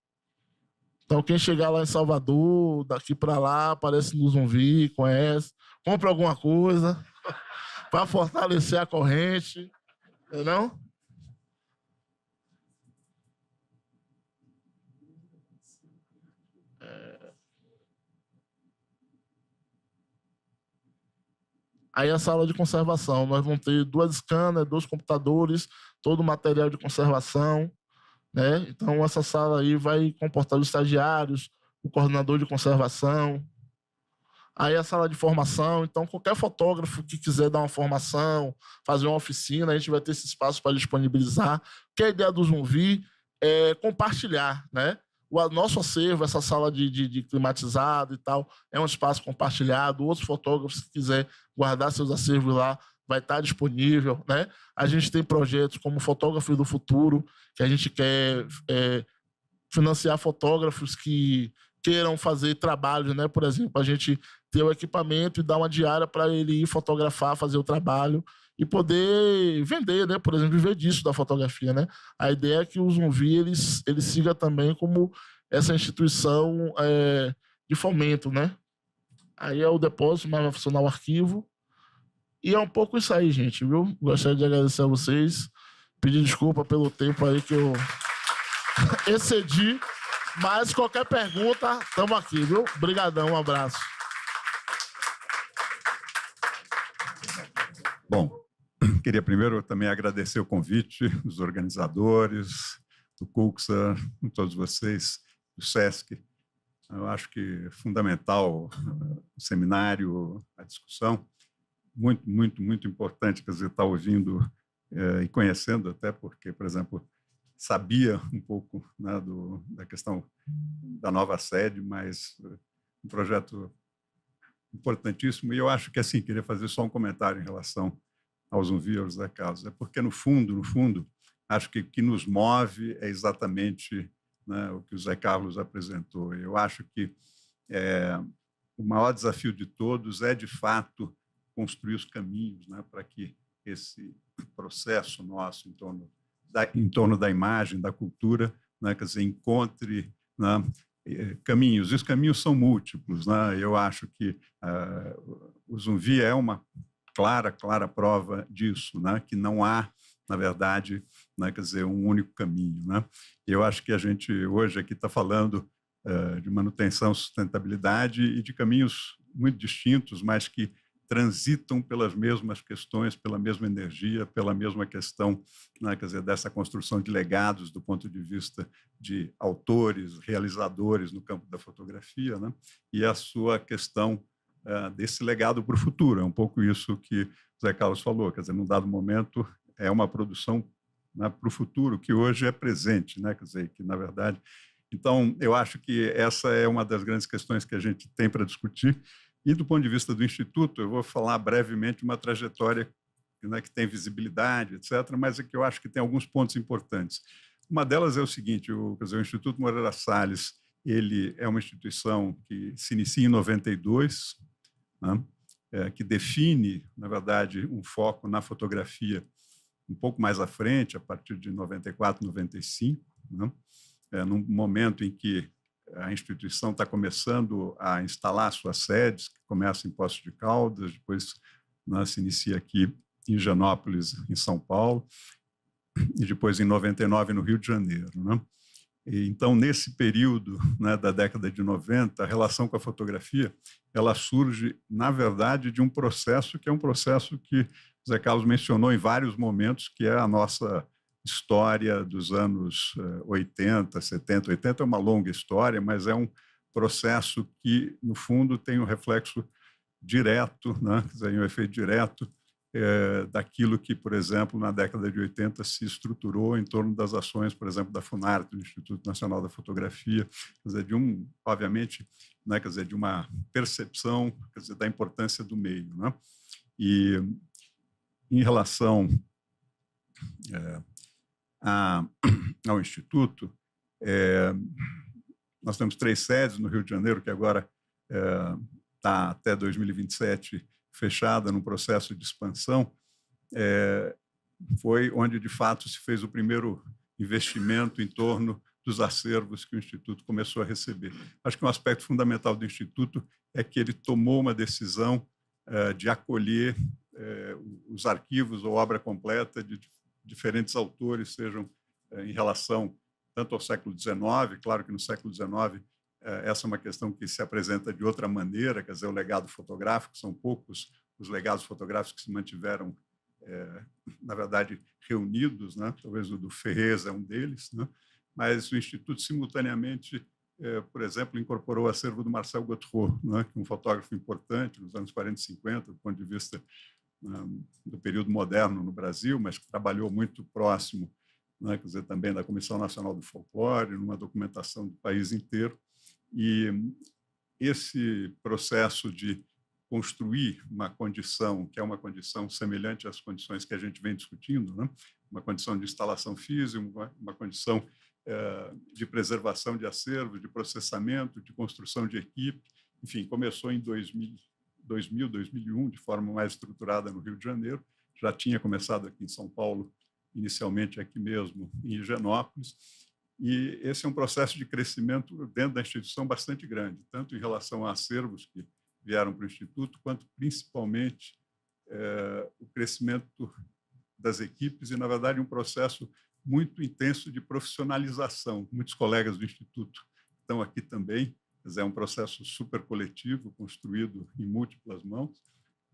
Então, quem chegar lá em Salvador, daqui para lá, aparece no Zumbi, conhece, compra alguma coisa para fortalecer a corrente, entendeu? Aí a sala de conservação, nós vamos ter 2 scanners, 2 computadores, todo o material de conservação, né? Então, essa sala aí vai comportar os estagiários, o coordenador de conservação. Aí a sala de formação, então qualquer fotógrafo que quiser dar uma formação, fazer uma oficina, a gente vai ter esse espaço para disponibilizar. Porque a ideia do Zumbi é compartilhar, né? O nosso acervo, essa sala de climatizado e tal, é um espaço compartilhado. Outros fotógrafos, se quiser guardar seus acervos lá, vai estar disponível, né? A gente tem projetos como Fotógrafos do Futuro, que a gente quer financiar fotógrafos que queiram fazer trabalhos, né? Por exemplo, a gente ter o equipamento e dar uma diária para ele ir fotografar, fazer o trabalho e poder vender, né? Por exemplo, viver disso da fotografia, né? A ideia é que o Zumbi ele siga também como essa instituição de fomento, né? Aí é o depósito, mas vai funcionar o arquivo. E é um pouco isso aí, gente, viu? Gostaria de agradecer a vocês, pedir desculpa pelo tempo aí que eu excedi, mas qualquer pergunta, estamos aqui, viu? Obrigadão, um abraço. Bom, queria primeiro também agradecer o convite dos organizadores, do CUCSA, todos vocês, do SESC. Eu acho que é fundamental o seminário, a discussão. Muito, muito, muito importante, quer dizer, estar ouvindo e conhecendo, até porque, por exemplo, sabia um pouco, né, da questão da nova sede, mas um projeto importantíssimo. E eu acho que, assim, queria fazer só um comentário em relação ao Zumbi e ao José Carlos. É porque, no fundo, acho que o que nos move é exatamente, né, o que o José Carlos apresentou. Eu acho que o maior desafio de todos é, de fato, construir os caminhos, né, para que esse processo nosso em torno da imagem, da cultura, né, quer dizer, encontre, né, caminhos. E os caminhos são múltiplos, né? Eu acho que o Zumbi é uma clara prova disso, né, que não há, na verdade, né, quer dizer, um único caminho, né? Eu acho que a gente hoje aqui está falando de manutenção, sustentabilidade e de caminhos muito distintos, mas que transitam pelas mesmas questões, pela mesma energia, pela mesma questão, né, quer dizer, dessa construção de legados do ponto de vista de autores, realizadores no campo da fotografia, né, e a sua questão desse legado para o futuro. É um pouco isso que Zé Carlos falou, quer dizer, num dado momento é uma produção, né, para o futuro, que hoje é presente, né, quer dizer, que na verdade... Então, eu acho que essa é uma das grandes questões que a gente tem para discutir. E, do ponto de vista do Instituto, eu vou falar brevemente uma trajetória, né, que tem visibilidade, etc., mas é que eu acho que tem alguns pontos importantes. Uma delas é o seguinte, quer dizer, o Instituto Moreira Salles, ele é uma instituição que se inicia em 92, né, que define, na verdade, um foco na fotografia um pouco mais à frente, a partir de 94, 95, né, num momento em que a instituição está começando a instalar suas sedes, que começa em Poços de Caldas, depois, né, se inicia aqui em Higienópolis, em São Paulo, e depois em 99 no Rio de Janeiro, né? E, então, nesse período, né, da década de 90, a relação com a fotografia ela surge, na verdade, de um processo que é um processo que Zé Carlos mencionou em vários momentos, que é a nossa história dos anos 80, 70, 80 é uma longa história, mas é um processo que, no fundo, tem um reflexo direto, né, quer dizer, um efeito direto daquilo que, por exemplo, na década de 80 se estruturou em torno das ações, por exemplo, da Funarte, do Instituto Nacional da Fotografia, quer dizer, obviamente, né, quer dizer, de uma percepção, quer dizer, da importância do meio, né? E em relação ao Instituto, nós temos 3 sedes no Rio de Janeiro, que agora está até 2027 fechada num processo de expansão. Foi onde, de fato, se fez o primeiro investimento em torno dos acervos que o Instituto começou a receber. Acho que um aspecto fundamental do Instituto é que ele tomou uma decisão de acolher os arquivos ou obra completa de diferentes autores, sejam em relação tanto ao século XIX, claro que no século XIX essa é uma questão que se apresenta de outra maneira, quer dizer, o legado fotográfico, são poucos os legados fotográficos que se mantiveram, na verdade, reunidos, né? Talvez o do Ferrez é um deles, né? Mas o Instituto, simultaneamente, por exemplo, incorporou o acervo do Marcel Gautreau, né? Que é um fotógrafo importante nos anos 40 e 50, do ponto de vista do período moderno no Brasil, mas que trabalhou muito próximo, né, quer dizer, também da Comissão Nacional do Folclore, numa documentação do país inteiro. E esse processo de construir uma condição, que é uma condição semelhante às condições que a gente vem discutindo, né, uma condição de instalação física, uma condição de preservação de acervos, de processamento, de construção de equipe, enfim, começou em 2001, de forma mais estruturada no Rio de Janeiro, já tinha começado aqui em São Paulo, inicialmente aqui mesmo, em Higienópolis, e esse é um processo de crescimento dentro da instituição bastante grande, tanto em relação a acervos que vieram para o Instituto, quanto principalmente o crescimento das equipes e, na verdade, um processo muito intenso de profissionalização. Muitos colegas do Instituto estão aqui também, é um processo super coletivo, construído em múltiplas mãos,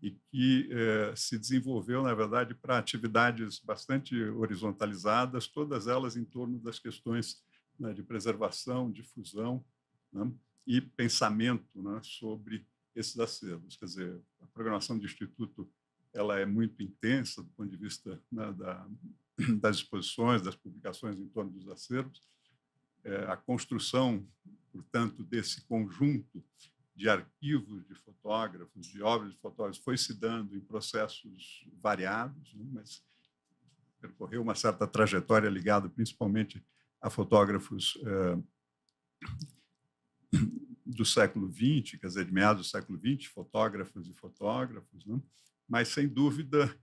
e que se desenvolveu, na verdade, para atividades bastante horizontalizadas, todas elas em torno das questões, né, de preservação, difusão, né, e pensamento, né, sobre esses acervos. Quer dizer, a programação do Instituto ela é muito intensa do ponto de vista, né, das exposições, das publicações em torno dos acervos. A construção, portanto, desse conjunto de arquivos de fotógrafos, de obras de fotógrafos, foi se dando em processos variados, né, mas percorreu uma certa trajetória ligada principalmente a fotógrafos do século XX, quer dizer, de meados do século XX, fotógrafos e fotógrafos, né, mas, sem dúvida,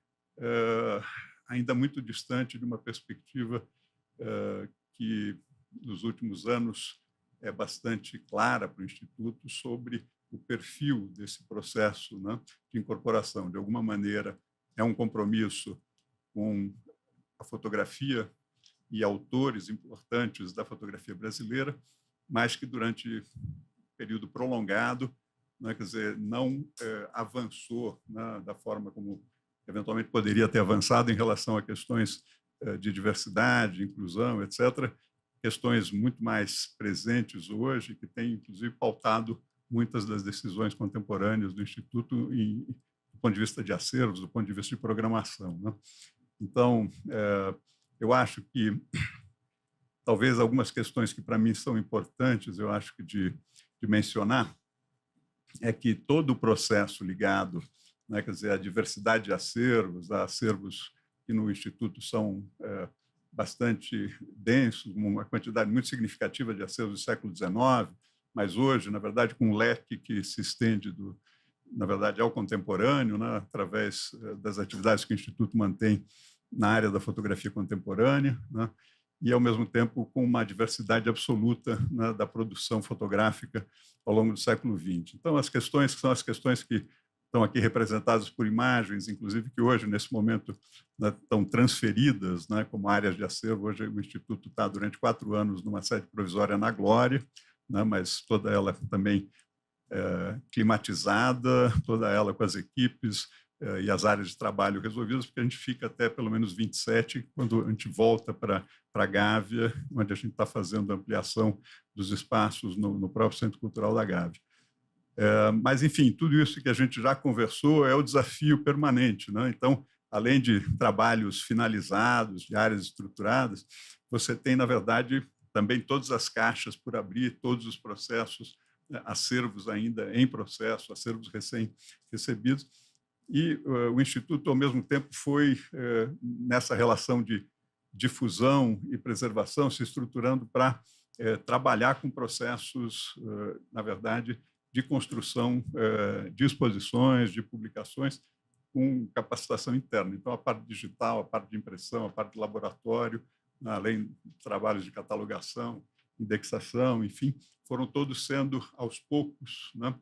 ainda muito distante de uma perspectiva que, nos últimos anos, é bastante clara para o Instituto sobre o perfil desse processo, né, de incorporação. De alguma maneira, é um compromisso com a fotografia e autores importantes da fotografia brasileira, mas que, durante um período prolongado, né, quer dizer, não avançou, né, da forma como eventualmente poderia ter avançado em relação a questões de diversidade, inclusão, etc., questões muito mais presentes hoje, que têm, inclusive, pautado muitas das decisões contemporâneas do Instituto do ponto de vista de acervos, do ponto de vista de programação, né? Então, eu acho que talvez algumas questões que para mim são importantes, eu acho que de mencionar, é que todo o processo ligado, né, quer dizer, a diversidade de acervos, há acervos que no Instituto são bastante densos, uma quantidade muito significativa de acervos do século XIX, mas hoje, na verdade, com um leque que se estende, na verdade, ao contemporâneo, né, através das atividades que o Instituto mantém na área da fotografia contemporânea, né, e, ao mesmo tempo, com uma diversidade absoluta, né, da produção fotográfica ao longo do século XX. Então, as questões que são as questões que estão aqui representadas por imagens, inclusive que hoje, nesse momento, né, estão transferidas, né, como áreas de acervo. Hoje o Instituto está, durante 4 anos, numa sede provisória na Glória, né, mas toda ela também climatizada, toda ela com as equipes e as áreas de trabalho resolvidas, porque a gente fica até pelo menos 27, quando a gente volta para a Gávea, onde a gente está fazendo a ampliação dos espaços no próprio Centro Cultural da Gávea. Mas, enfim, tudo isso que a gente já conversou é o desafio permanente, né? Então, além de trabalhos finalizados, de áreas estruturadas, você tem, na verdade, também todas as caixas por abrir, todos os processos, acervos ainda em processo, acervos recém-recebidos. E o Instituto, ao mesmo tempo, foi, nessa relação de difusão e preservação, se estruturando para trabalhar com processos, na verdade, de construção de exposições, de publicações, com capacitação interna. Então, a parte digital, a parte de impressão, a parte de laboratório, além de trabalhos de catalogação, indexação, enfim, foram todos sendo, aos poucos, né,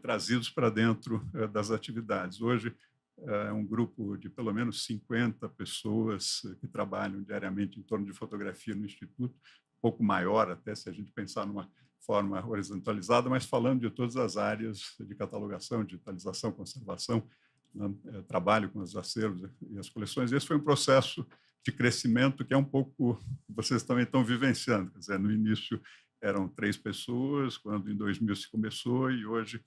trazidos para dentro das atividades. Hoje, é um grupo de pelo menos 50 pessoas que trabalham diariamente em torno de fotografia no Instituto, um pouco maior até, se a gente pensar numa forma horizontalizada, mas falando de todas as áreas de catalogação, digitalização, conservação, né, trabalho com os acervos e as coleções. Esse foi um processo de crescimento que é um pouco vocês também estão vivenciando. Quer dizer, no início eram 3 pessoas, quando em 2000 se começou, e hoje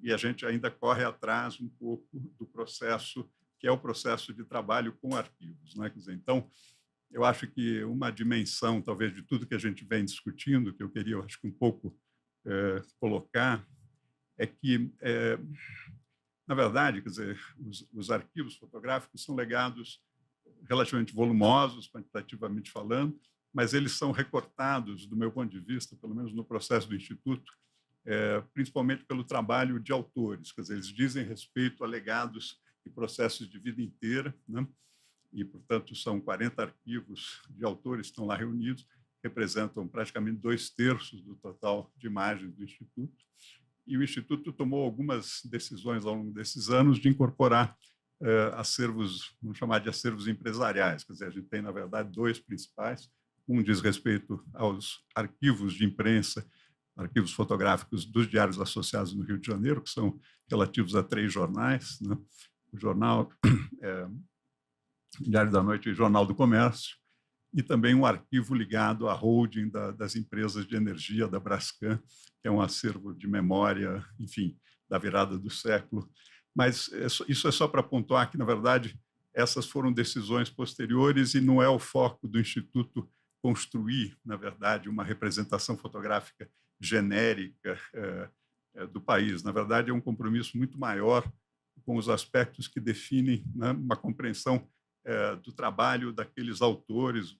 e a gente ainda corre atrás um pouco do processo, que é o processo de trabalho com arquivos, né? Quer dizer, então, eu acho que uma dimensão, talvez, de tudo que a gente vem discutindo, que eu queria, eu acho que um pouco colocar, é que, na verdade, quer dizer, os arquivos fotográficos são legados relativamente volumosos, quantitativamente falando, mas eles são recortados, do meu ponto de vista, pelo menos no processo do Instituto, principalmente pelo trabalho de autores, quer dizer, eles dizem respeito a legados e processos de vida inteira, né? E, portanto, são 40 arquivos de autores que estão lá reunidos, representam praticamente 2/3 do total de imagens do Instituto, e o Instituto tomou algumas decisões ao longo desses anos de incorporar acervos, vamos chamar de acervos empresariais, quer dizer, a gente tem, na verdade, 2 principais. Um diz respeito aos arquivos de imprensa, arquivos fotográficos dos diários associados no Rio de Janeiro, que são relativos a 3 jornais, né? O jornal Diário da Noite e Jornal do Comércio, e também um arquivo ligado à holding das empresas de energia da Braskem, que é um acervo de memória, enfim, da virada do século. Mas isso é só para pontuar que, na verdade, essas foram decisões posteriores e não é o foco do Instituto construir, na verdade, uma representação fotográfica genérica do país. Na verdade, é um compromisso muito maior com os aspectos que definem, né, uma compreensão do trabalho daqueles autores,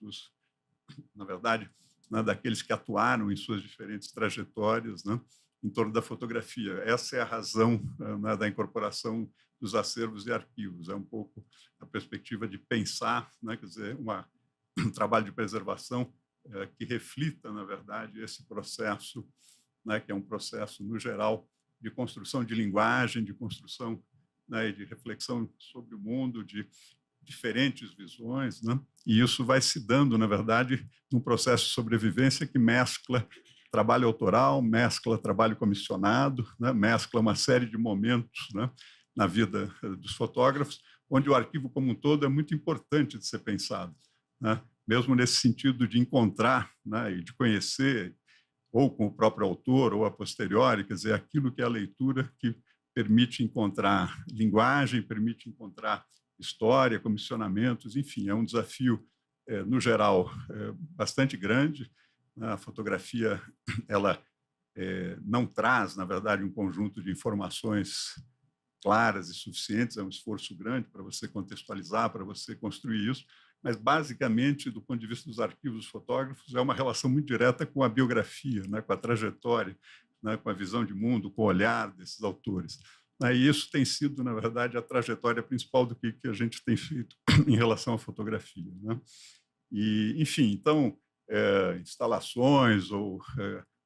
na verdade, né, daqueles que atuaram em suas diferentes trajetórias, né, em torno da fotografia. Essa é a razão, né, da incorporação dos acervos e arquivos. É um pouco a perspectiva de pensar, né, quer dizer, um trabalho de preservação que reflita, na verdade, esse processo, né, que é um processo, no geral, de construção de linguagem, de construção, né, de reflexão sobre o mundo, de diferentes visões, né? E isso vai se dando, na verdade, num processo de sobrevivência que mescla trabalho autoral, mescla trabalho comissionado, né? Mescla uma série de momentos, né, na vida dos fotógrafos, onde o arquivo como um todo é muito importante de ser pensado, né? Mesmo nesse sentido de encontrar, né, e de conhecer, ou com o próprio autor, ou a posteriori, quer dizer, aquilo que é a leitura que permite encontrar linguagem, permite encontrar história, comissionamentos, enfim, é um desafio, no geral, bastante grande. A fotografia ela não traz, na verdade, um conjunto de informações claras e suficientes, é um esforço grande para você contextualizar, para você construir isso, mas, basicamente, do ponto de vista dos arquivos dos fotógrafos, é uma relação muito direta com a biografia, né, com a trajetória, né, com a visão de mundo, com o olhar desses autores. E isso tem sido, na verdade, a trajetória principal do que a gente tem feito em relação à fotografia, né? E, enfim, então, instalações ou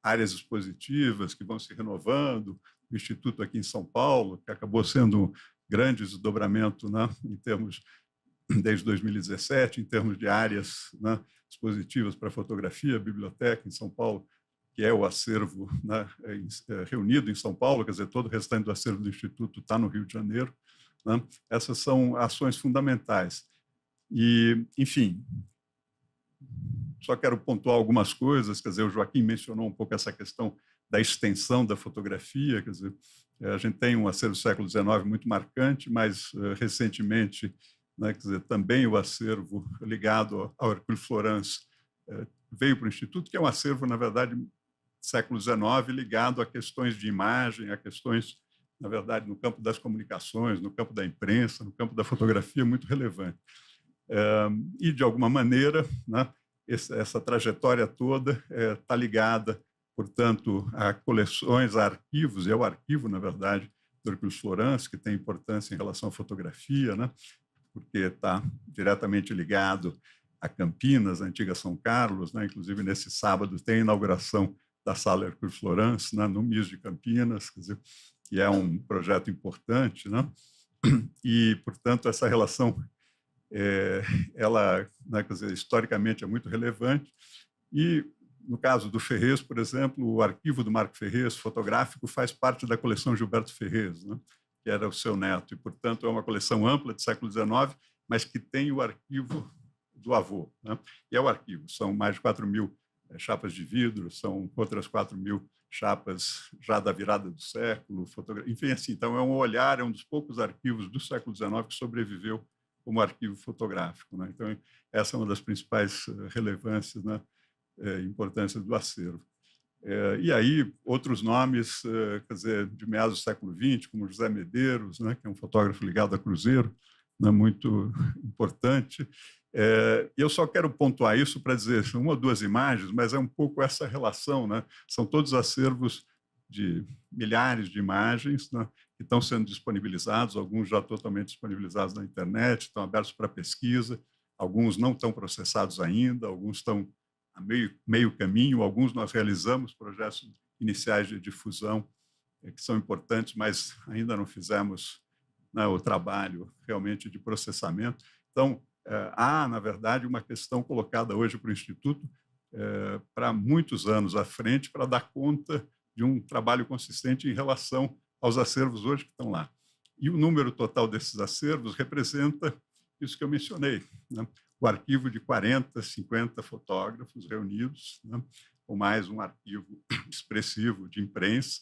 áreas expositivas que vão se renovando, o Instituto aqui em São Paulo, que acabou sendo um grande desdobramento, né, em termos, desde 2017, em termos de áreas, né, expositivas para fotografia, a biblioteca em São Paulo, que é o acervo, né, reunido em São Paulo, quer dizer, todo o restante do acervo do Instituto está no Rio de Janeiro, né? Essas são ações fundamentais. E, enfim, só quero pontuar algumas coisas, quer dizer, o Joaquim mencionou um pouco essa questão da extensão da fotografia, quer dizer, a gente tem um acervo do século XIX muito marcante, mas, recentemente, né, quer dizer, também o acervo ligado ao Hercule Florence veio para o Instituto, que é um acervo, na verdade, século XIX, ligado a questões de imagem, a questões, na verdade, no campo das comunicações, no campo da imprensa, no campo da fotografia, muito relevante. E, de alguma maneira, né, essa trajetória toda está ligada, portanto, a coleções, a arquivos, e é o arquivo, na verdade, do Hercule Florence, que tem importância em relação à fotografia, né, porque está diretamente ligado a Campinas, a antiga São Carlos, né, inclusive nesse sábado tem a inauguração da Sala Hercule Florence, né, no MIS de Campinas, quer dizer, que é um projeto importante, né? E, portanto, essa relação, ela, né, quer dizer, historicamente é muito relevante. E, no caso do Ferrez, por exemplo, o arquivo do Marco Ferrez, fotográfico, faz parte da coleção Gilberto Ferrez, né, que era o seu neto, e, portanto, é uma coleção ampla do século XIX, mas que tem o arquivo do avô, né? E é o arquivo, são mais de 4.000 chapas de vidro, são outras 4.000 chapas já da virada do século, enfim, assim, então é um olhar, é um dos poucos arquivos do século XIX que sobreviveu como arquivo fotográfico, né? Então, essa é uma das principais relevâncias, né, importância do acervo. E aí, outros nomes, quer dizer, de meados do século XX, como José Medeiros, né, que é um fotógrafo ligado a Cruzeiro, né, muito importante. Eu só quero pontuar isso para dizer, são uma ou duas imagens, mas é um pouco essa relação, né? São todos acervos de milhares de imagens, né, que estão sendo disponibilizados, alguns já totalmente disponibilizados na internet, estão abertos para pesquisa, alguns não estão processados ainda, alguns estão a meio caminho, alguns nós realizamos projetos iniciais de difusão que são importantes, mas ainda não fizemos, né, o trabalho realmente de processamento. Então, há, na verdade, uma questão colocada hoje para o Instituto para muitos anos à frente para dar conta de um trabalho consistente em relação aos acervos hoje que estão lá. E o número total desses acervos representa isso que eu mencionei, né? O arquivo de 40, 50 fotógrafos reunidos, né, com mais um arquivo expressivo de imprensa,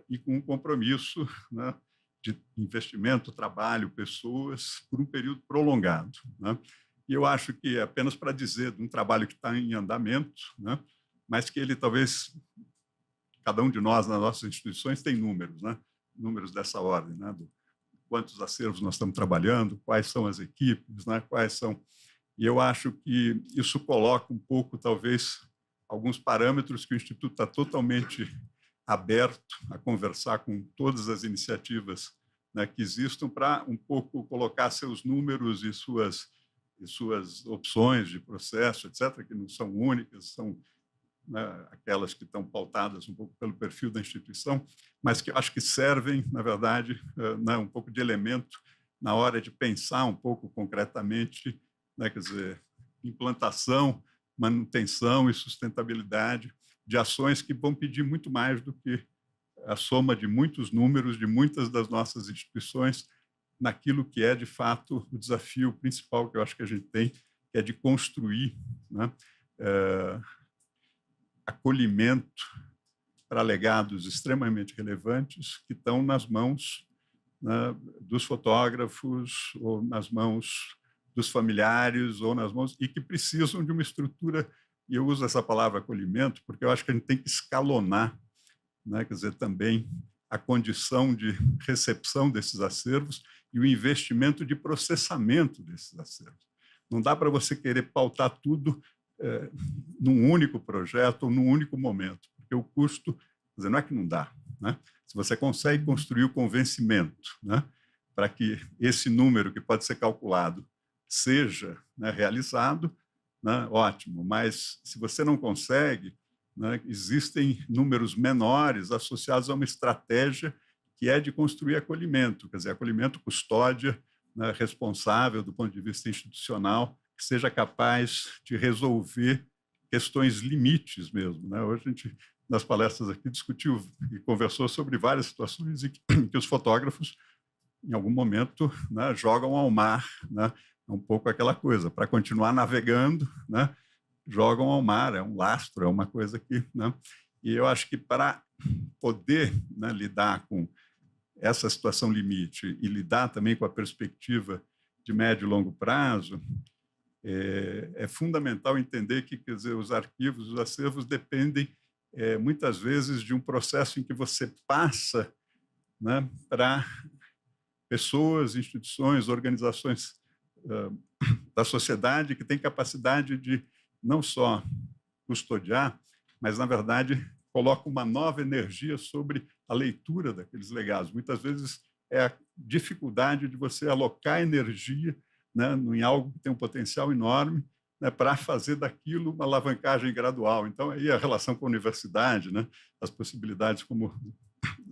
e com um compromisso, né, de investimento, trabalho, pessoas, por um período prolongado, né? E eu acho que é apenas para dizer de um trabalho que está em andamento, né, mas que ele talvez, cada um de nós, nas nossas instituições, tem números, né, números dessa ordem, né, do quantos acervos nós estamos trabalhando, quais são as equipes, né, quais são... E eu acho que isso coloca um pouco, talvez, alguns parâmetros que o Instituto está totalmente aberto a conversar com todas as iniciativas, né, que existam para um pouco colocar seus números e suas opções de processo, etc., que não são únicas, são, né, aquelas que estão pautadas um pouco pelo perfil da instituição, mas que acho que servem, na verdade, né, um pouco de elemento na hora de pensar um pouco concretamente, né, quer dizer, implantação, manutenção e sustentabilidade de ações que vão pedir muito mais do que a soma de muitos números de muitas das nossas instituições naquilo que é, de fato, o desafio principal que eu acho que a gente tem, que é de construir, né, acolhimento para legados extremamente relevantes que estão nas mãos, né, dos fotógrafos, ou nas mãos dos familiares, ou nas mãos, e que precisam de uma estrutura, e eu uso essa palavra acolhimento, porque eu acho que a gente tem que escalonar, né, quer dizer, também a condição de recepção desses acervos e o investimento de processamento desses acervos. Não dá para você querer pautar tudo num único projeto ou num único momento, porque o custo, quer dizer, não é que não dá, né? Se você consegue construir o convencimento, né, para que esse número que pode ser calculado seja, né, realizado, né, ótimo, mas se você não consegue, né, existem números menores associados a uma estratégia que é de construir acolhimento, quer dizer, acolhimento, custódia, né, responsável do ponto de vista institucional, que seja capaz de resolver questões limites mesmo, né? Hoje a gente, nas palestras aqui, discutiu e conversou sobre várias situações em que os fotógrafos, em algum momento, né, jogam ao mar, né? É um pouco aquela coisa, para continuar navegando, né, jogam ao mar, é um lastro, é uma coisa que... Né, e eu acho que para poder, né, lidar com essa situação limite e lidar também com a perspectiva de médio e longo prazo, é fundamental entender que, quer dizer, os arquivos, os acervos dependem, muitas vezes, de um processo em que você passa, né, para pessoas, instituições, organizações da sociedade que têm capacidade de não só custodiar, mas, na verdade, coloca uma nova energia sobre a leitura daqueles legados. Muitas vezes é a dificuldade de você alocar energia, né, em algo que tem um potencial enorme, né, para fazer daquilo uma alavancagem gradual. Então, aí a relação com a universidade, né, as possibilidades, como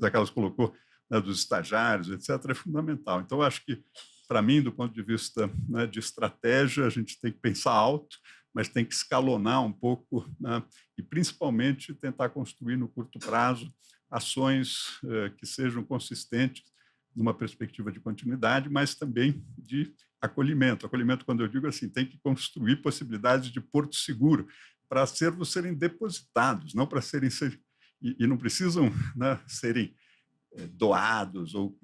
Zé Carlos colocou, né, dos estagiários, etc., é fundamental. Então, eu acho que, para mim, do ponto de vista, né, de estratégia, a gente tem que pensar alto, mas tem que escalonar um pouco, né, e, principalmente, tentar construir, no curto prazo, ações que sejam consistentes numa perspectiva de continuidade, mas também de acolhimento. Acolhimento, quando eu digo assim, tem que construir possibilidades de porto seguro para acervos serem depositados, não para serem... E não precisam, né, serem doados ou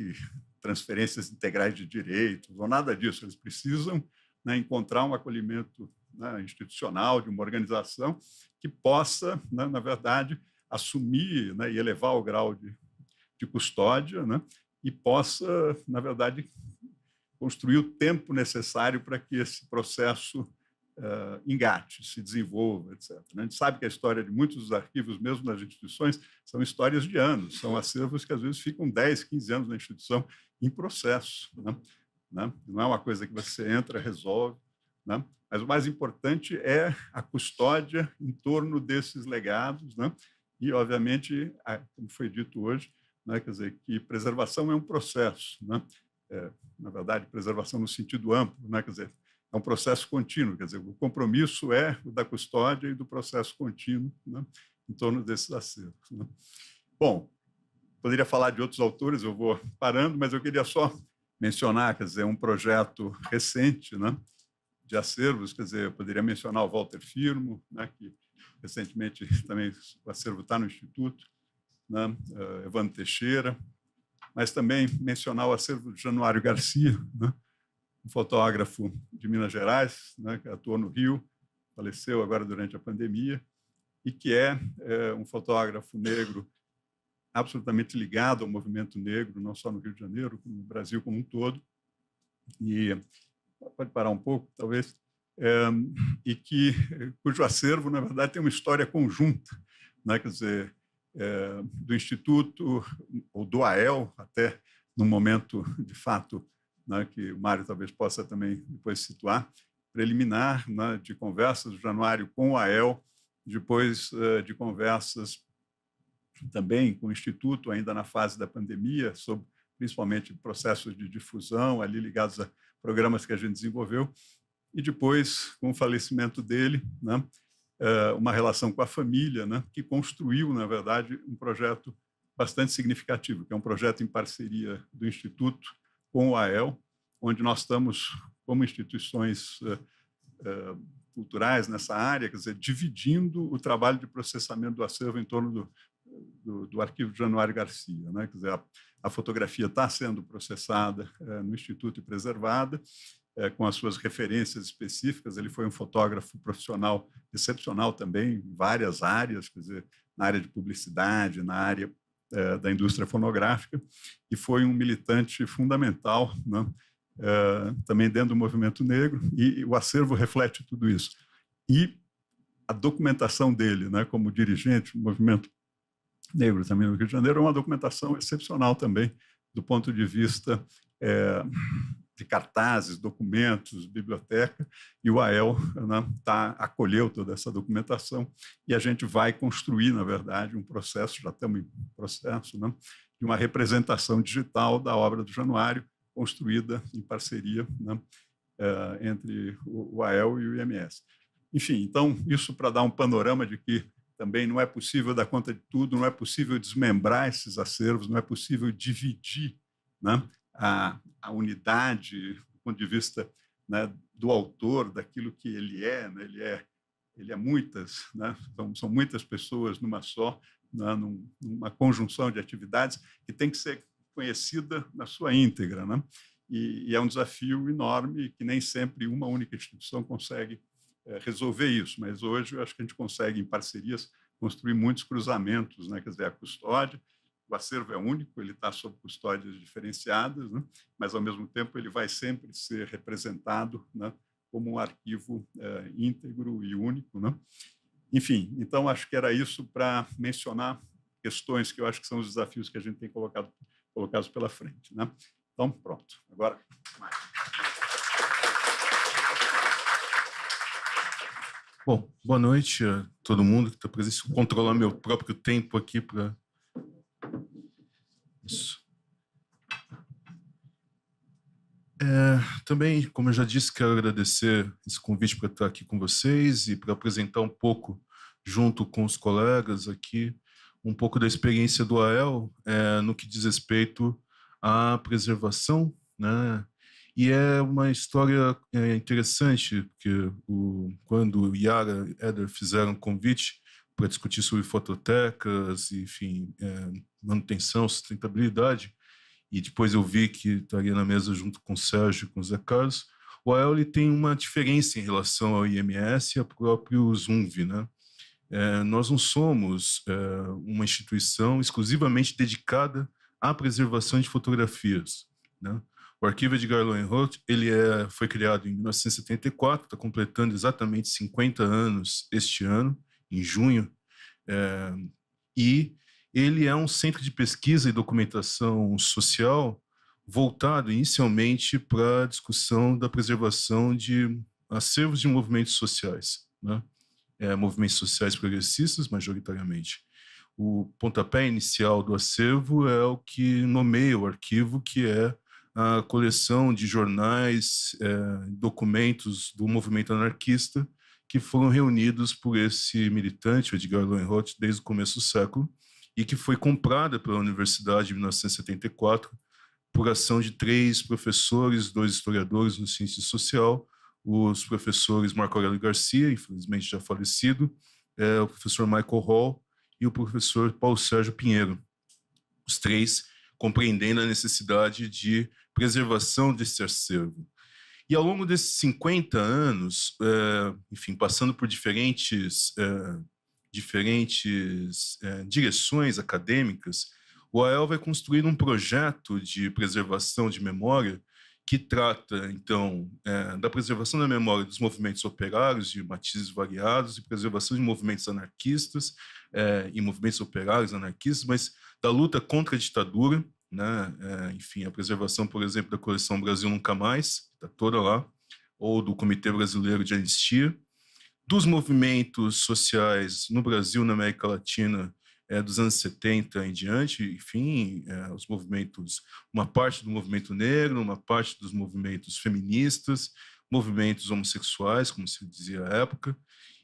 transferências integrais de direitos, ou nada disso. Eles precisam, né, encontrar um acolhimento, né, institucional de uma organização que possa, né, na verdade, assumir, né, e elevar o grau de custódia, né, e possa, na verdade, construir o tempo necessário para que esse processo engate, se desenvolva, etc. A gente sabe que a história de muitos dos arquivos, mesmo nas instituições, são histórias de anos, são acervos que, às vezes, ficam 10, 15 anos na instituição em processo, né? Não é uma coisa que você entra, resolve, né? Mas o mais importante é a custódia em torno desses legados, né? E, obviamente, como foi dito hoje, né, quer dizer, que preservação é um processo, né? Na verdade, preservação no sentido amplo, né? Quer dizer, é um processo contínuo, quer dizer, o compromisso é o da custódia e do processo contínuo, né, em torno desses acervos, né? Bom, poderia falar de outros autores, eu vou parando, mas eu queria só mencionar, quer dizer, um projeto recente, né, de acervos, quer dizer, eu poderia mencionar o Walter Firmo, né, que recentemente também o acervo está no Instituto, né, Evandro Teixeira, mas também mencionar o acervo de Januário Garcia, né, um fotógrafo de Minas Gerais, né, que atuou no Rio, faleceu agora durante a pandemia, e que é um fotógrafo negro absolutamente ligado ao movimento negro, não só no Rio de Janeiro, como no Brasil como um todo. E pode parar um pouco, talvez, e cujo acervo, na verdade, tem uma história conjunta, né, quer dizer, do Instituto, ou do AEL, até no momento, de fato, né, que o Mário talvez possa também depois situar, preliminar, né, de conversas do Januário com o AEL, depois de conversas também com o Instituto, ainda na fase da pandemia, sobre principalmente processos de difusão, ali ligados a programas que a gente desenvolveu, e depois, com o falecimento dele, né, uma relação com a família, né, que construiu, na verdade, um projeto bastante significativo, que é um projeto em parceria do Instituto com o AEL, onde nós estamos, como instituições culturais nessa área, quer dizer, dividindo o trabalho de processamento do acervo em torno do arquivo de Januário Garcia, né? Quer dizer, a fotografia está sendo processada no Instituto e preservada, com as suas referências específicas. Ele foi um fotógrafo profissional excepcional também, em várias áreas, quer dizer, na área de publicidade, na área da indústria fonográfica, e foi um militante fundamental, né? Também dentro do movimento negro, e o acervo reflete tudo isso. E a documentação dele, né, como dirigente do movimento negro também no Rio de Janeiro, é uma documentação excepcional também, do ponto de vista de cartazes, documentos, biblioteca, e o AEL, né, acolheu toda essa documentação, e a gente vai construir, na verdade, um processo, já estamos em processo, né, de uma representação digital da obra do Januário, construída em parceria, né, entre o AEL e o IMS. Enfim, então, isso para dar um panorama de que também não é possível dar conta de tudo, não é possível desmembrar esses acervos, não é possível dividir, né, a unidade do ponto de vista, né, do autor, daquilo que ele é, né, ele é muitas, né, são muitas pessoas numa só, né, numa conjunção de atividades que tem que ser conhecida na sua íntegra, né? E é um desafio enorme que nem sempre uma única instituição consegue resolver isso, mas hoje eu acho que a gente consegue, em parcerias, construir muitos cruzamentos, né? Quer dizer, a custódia, o acervo é único, ele está sob custódias diferenciadas, né? Mas, ao mesmo tempo, ele vai sempre ser representado, né, como um arquivo íntegro e único, né? Enfim, então, acho que era isso para mencionar questões que eu acho que são os desafios que a gente tem colocados pela frente, né? Então, pronto. Agora, mais. Bom, boa noite a todo mundo que está presente. Vou controlar meu próprio tempo aqui para... Isso. Também, como eu já disse, quero agradecer esse convite para estar aqui com vocês e para apresentar um pouco, junto com os colegas aqui, um pouco da experiência do AEL no que diz respeito à preservação, né? E é uma história interessante, porque quando o Yara e Éder fizeram um convite para discutir sobre fototecas, enfim, manutenção, sustentabilidade, e depois eu vi que estaria na mesa junto com o Sérgio e com o Zé Carlos, o AEL ele tem uma diferença em relação ao IMS e ao próprio ZUNV, né? Nós não somos uma instituição exclusivamente dedicada à preservação de fotografias, né? O Arquivo Edgar Lowenroth, ele foi criado em 1974, está completando exatamente 50 anos este ano, em junho, e ele é um centro de pesquisa e documentação social voltado inicialmente para a discussão da preservação de acervos de movimentos sociais, né? Movimentos sociais progressistas, majoritariamente. O pontapé inicial do acervo é o que nomeia o arquivo, que é a coleção de jornais, documentos do movimento anarquista que foram reunidos por esse militante, Edgar Lowenroth, desde o começo do século, e que foi comprada pela Universidade em 1974 por ação de 3 professores, 2 historiadores no ciência social, os professores Marco Aurélio Garcia, infelizmente já falecido, o professor Michael Hall e o professor Paulo Sérgio Pinheiro. Os 3 compreendendo a necessidade de preservação desse acervo. E ao longo desses 50 anos, enfim, passando por diferentes direções acadêmicas, o AEL vai construir um projeto de preservação de memória que trata, então, da preservação da memória dos movimentos operários de matizes variados e preservação de movimentos anarquistas e movimentos operários anarquistas, mas da luta contra a ditadura, né? Enfim, a preservação, por exemplo, da coleção Brasil Nunca Mais, está toda lá, ou do Comitê Brasileiro de Anistia, dos movimentos sociais no Brasil, na América Latina, dos anos 70 em diante, enfim, os movimentos, uma parte do movimento negro, uma parte dos movimentos feministas, movimentos homossexuais, como se dizia à época,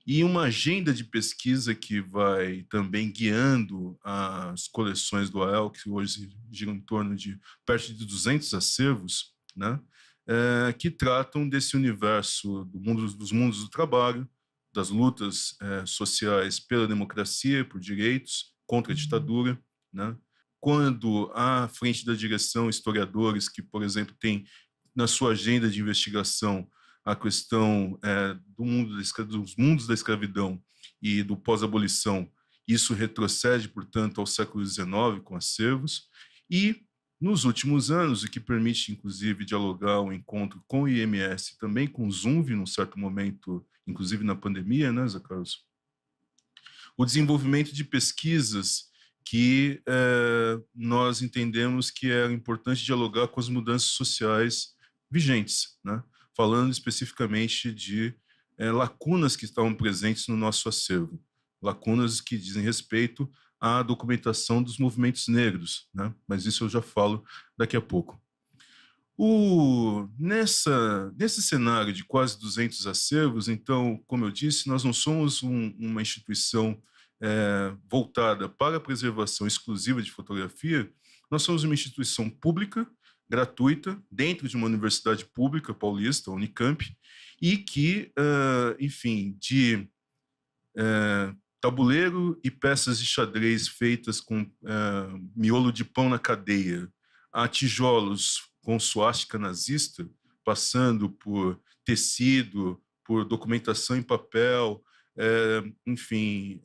e uma agenda de pesquisa que vai também guiando as coleções do AEL, que hoje giram em torno de perto de 200 acervos, né, que tratam desse universo dos mundos do trabalho, das lutas sociais pela democracia, por direitos, contra a ditadura, né? Quando à frente da direção historiadores que, por exemplo, têm na sua agenda de investigação a questão dos mundos da escravidão e do pós-abolição, isso retrocede, portanto, ao século XIX com acervos. E, nos últimos anos, o que permite, inclusive, dialogar o encontro com o IMS, também com o ZUNV, num certo momento, inclusive na pandemia, né, Zé Carlos? O desenvolvimento de pesquisas que nós entendemos que é importante dialogar com as mudanças sociais vigentes, né? Falando especificamente de lacunas que estavam presentes no nosso acervo, lacunas que dizem respeito à documentação dos movimentos negros, né? Mas isso eu já falo daqui a pouco. Nesse cenário de quase 200 acervos, então, como eu disse, nós não somos uma instituição voltada para a preservação exclusiva de fotografia, nós somos uma instituição pública, gratuita, dentro de uma universidade pública paulista, a Unicamp, e que, enfim, de tabuleiro e peças de xadrez feitas com miolo de pão na cadeia, a tijolos com suástica nazista, passando por tecido, por documentação em papel, enfim,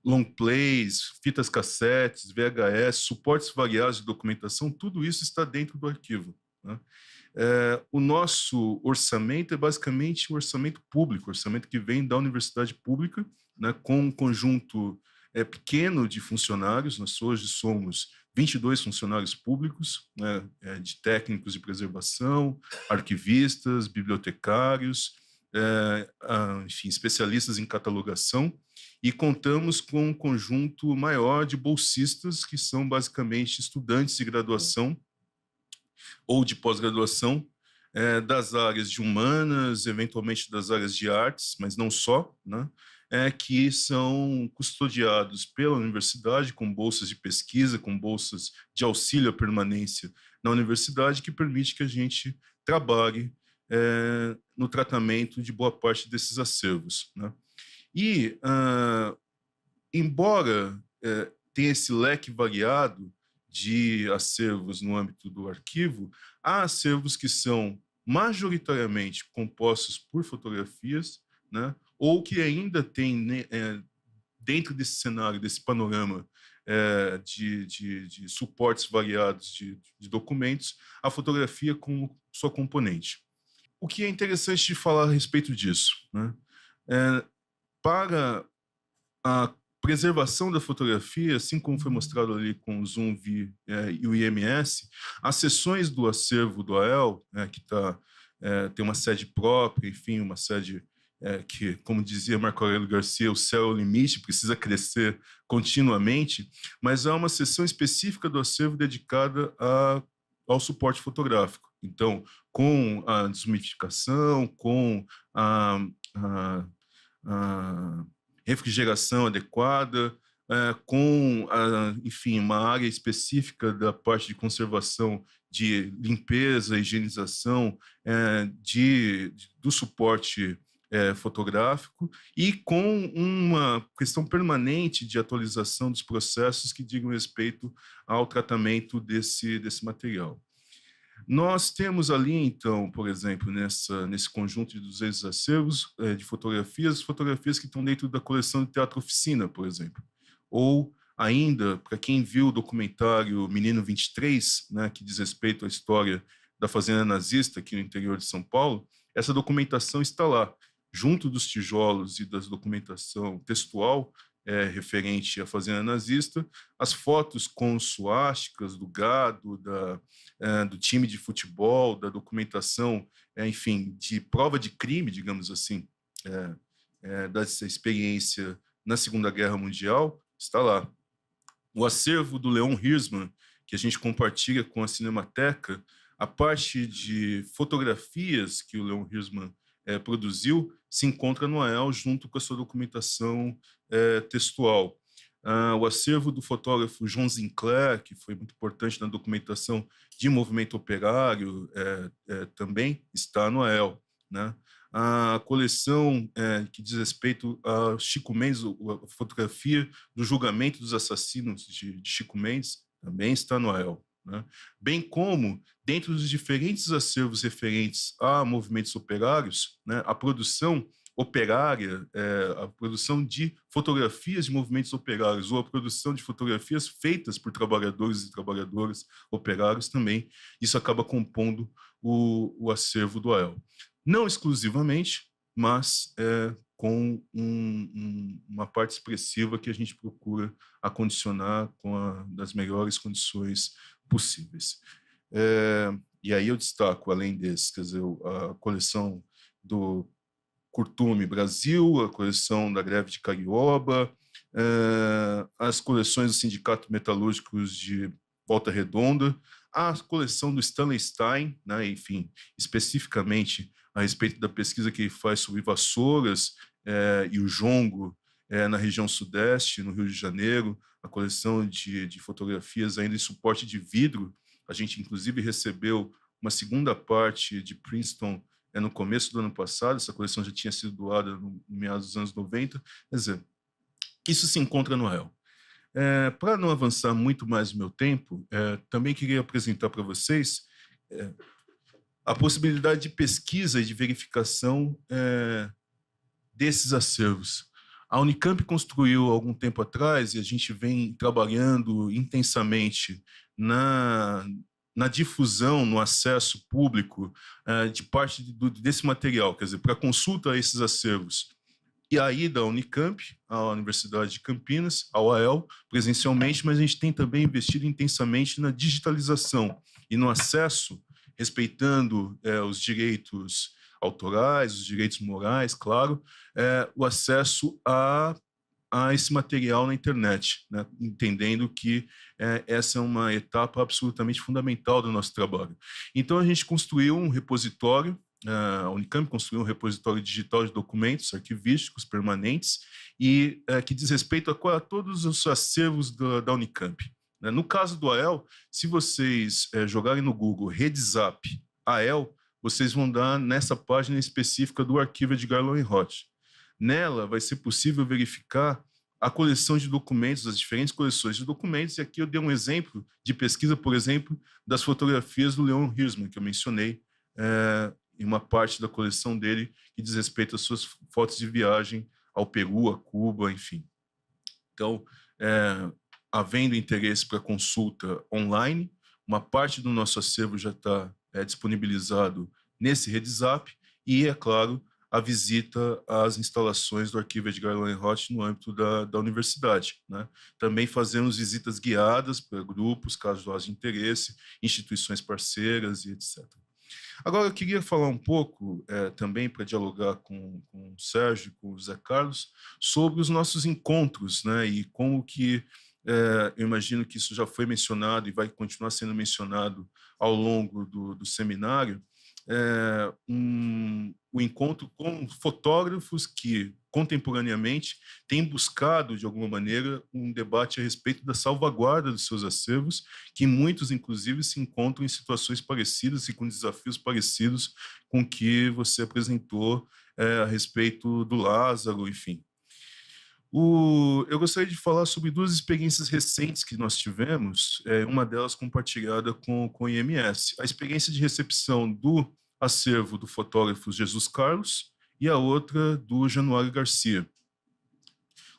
long plays, fitas cassetes, VHS, suportes variados de documentação, tudo isso está dentro do arquivo, né? O nosso orçamento é basicamente um orçamento público, orçamento que vem da universidade pública, né, com um conjunto pequeno de funcionários. Nós hoje somos 22 funcionários públicos, né, de técnicos de preservação, arquivistas, bibliotecários, enfim, especialistas em catalogação, e contamos com um conjunto maior de bolsistas, que são basicamente estudantes de graduação ou de pós-graduação, das áreas de humanas, eventualmente das áreas de artes, mas não só, né? Que são custodiados pela universidade com bolsas de pesquisa, com bolsas de auxílio à permanência na universidade, que permite que a gente trabalhe no tratamento de boa parte desses acervos, né? E, embora tenha esse leque variado de acervos no âmbito do arquivo, há acervos que são majoritariamente compostos por fotografias, né, ou que ainda tem, dentro desse cenário, desse panorama de suportes variados de documentos, a fotografia como sua componente. O que é interessante de falar a respeito disso, né? Para a preservação da fotografia, assim como foi mostrado ali com o ZUNV e o IMS, as seções do acervo do AEL, que tem uma sede própria, enfim, uma sede que, como dizia Marco Aurélio Garcia, o céu é o limite, precisa crescer continuamente, mas há uma seção específica do acervo dedicada ao suporte fotográfico. Então, com a desumidificação, com a refrigeração adequada, com, enfim, uma área específica da parte de conservação, de limpeza, higienização do suporte fotográfico, e com uma questão permanente de atualização dos processos que digam respeito ao tratamento desse material. Nós temos ali, então, por exemplo, nesse conjunto de 200 acervos de fotografias que estão dentro da coleção de Teatro Oficina, por exemplo. Ou ainda, para quem viu o documentário Menino 23, né, que diz respeito à história da fazenda nazista aqui no interior de São Paulo, essa documentação está lá, junto dos tijolos e da documentação textual referente à fazenda nazista, as fotos com suásticas do gado, do time de futebol, da documentação, enfim, de prova de crime, digamos assim, dessa experiência na Segunda Guerra Mundial, está lá. O acervo do Leon Hirschman, que a gente compartilha com a Cinemateca, a parte de fotografias que o Leon Hirschman produziu, se encontra no AEL junto com a sua documentação textual. O acervo do fotógrafo John Sinclair, que foi muito importante na documentação de movimento operário, também está no AEL, né? a coleção que diz respeito a Chico Mendes, a fotografia do julgamento dos assassinos de Chico Mendes, também está no AEL. Né? Bem como, dentro dos diferentes acervos referentes a movimentos operários, né, a produção operária, a produção de fotografias de movimentos operários ou a produção de fotografias feitas por trabalhadores e trabalhadoras operários também, isso acaba compondo o acervo do AEL. Não exclusivamente, mas com uma parte expressiva que a gente procura acondicionar das melhores condições possíveis. E aí eu destaco, além desses, quer dizer, a coleção do Curtume Brasil, a coleção da Greve de Carioba, as coleções do Sindicato Metalúrgicos de Volta Redonda, a coleção do Stanley Stein, né, enfim, especificamente a respeito da pesquisa que ele faz sobre vassouras e o jongo na região sudeste, no Rio de Janeiro, a coleção de fotografias ainda em suporte de vidro. A gente, inclusive, recebeu uma segunda parte de Princeton no começo do ano passado, essa coleção já tinha sido doada no meados dos anos 90. Quer dizer, isso se encontra no AEL. Para não avançar muito mais o meu tempo, também queria apresentar para vocês a possibilidade de pesquisa e de verificação desses acervos. A Unicamp construiu, algum tempo atrás, e a gente vem trabalhando intensamente na difusão, no acesso público de parte desse material, quer dizer, para consulta a esses acervos. E aí da Unicamp, a Universidade de Campinas, ao AEL, presencialmente, mas a gente tem também investido intensamente na digitalização e no acesso, respeitando os direitos autorais, os direitos morais, claro, o acesso a esse material na internet, né? Entendendo que essa é uma etapa absolutamente fundamental do nosso trabalho. Então, a gente construiu um repositório, a Unicamp construiu um repositório digital de documentos arquivísticos permanentes e que diz respeito a todos os acervos da Unicamp. No caso do AEL, se vocês jogarem no Google RedeZap AEL, vocês vão dar nessa página específica do arquivo de Edgar Lowenroth. Nela vai ser possível verificar a coleção de documentos, as diferentes coleções de documentos, e aqui eu dei um exemplo de pesquisa, por exemplo, das fotografias do Leon Hirschman, que eu mencionei em uma parte da coleção dele, que diz respeito às suas fotos de viagem ao Peru, a Cuba, enfim. Então, havendo interesse para consulta online, uma parte do nosso acervo já está disponibilizado nesse RedeZap e, é claro, a visita às instalações do arquivo Edgar Lowenroth no âmbito da universidade. Né? Também fazemos visitas guiadas para grupos, caso haja interesse, instituições parceiras e etc. Agora, eu queria falar um pouco, também para dialogar com o Sérgio e com o José Carlos, sobre os nossos encontros, né? E como que, eu imagino que isso já foi mencionado e vai continuar sendo mencionado ao longo do seminário, o encontro com fotógrafos que, contemporaneamente, têm buscado, de alguma maneira, um debate a respeito da salvaguarda dos seus acervos, que muitos, inclusive, se encontram em situações parecidas e com desafios parecidos com o que você apresentou a respeito do Lázaro, enfim. Eu gostaria de falar sobre duas experiências recentes que nós tivemos, uma delas compartilhada com o IMS. A experiência de recepção do acervo do fotógrafo Jesus Carlos e a outra do Januário Garcia.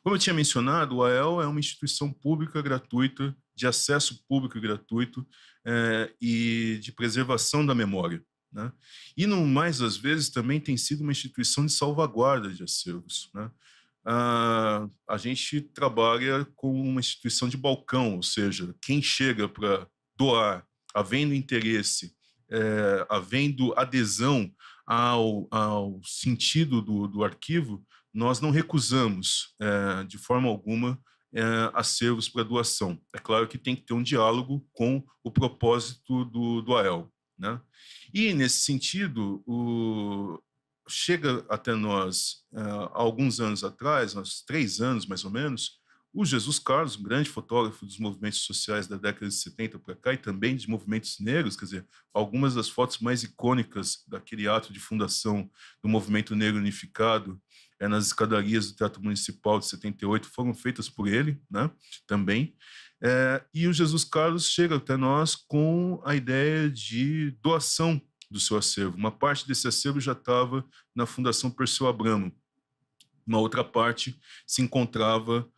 Como eu tinha mencionado, o AEL é uma instituição pública gratuita, de acesso público e gratuito e de preservação da memória. Né? E, no mais das vezes, também tem sido uma instituição de salvaguarda de acervos. Né? A gente trabalha com uma instituição de balcão, ou seja, quem chega para doar, havendo interesse, havendo adesão ao sentido do arquivo, nós não recusamos, de forma alguma, acervos para doação. É claro que tem que ter um diálogo com o propósito do AEL. Né? E, nesse sentido, chega até nós, há alguns anos atrás, uns 3 anos mais ou menos, O Jesus Carlos, um grande fotógrafo dos movimentos sociais da década de 70 para cá e também de movimentos negros, quer dizer, algumas das fotos mais icônicas daquele ato de fundação do movimento negro unificado nas escadarias do Teatro Municipal de 78 foram feitas por ele, né, também. E o Jesus Carlos chega até nós com a ideia de doação do seu acervo. Uma parte desse acervo já estava na Fundação Perseu Abramo. Uma outra parte se encontrava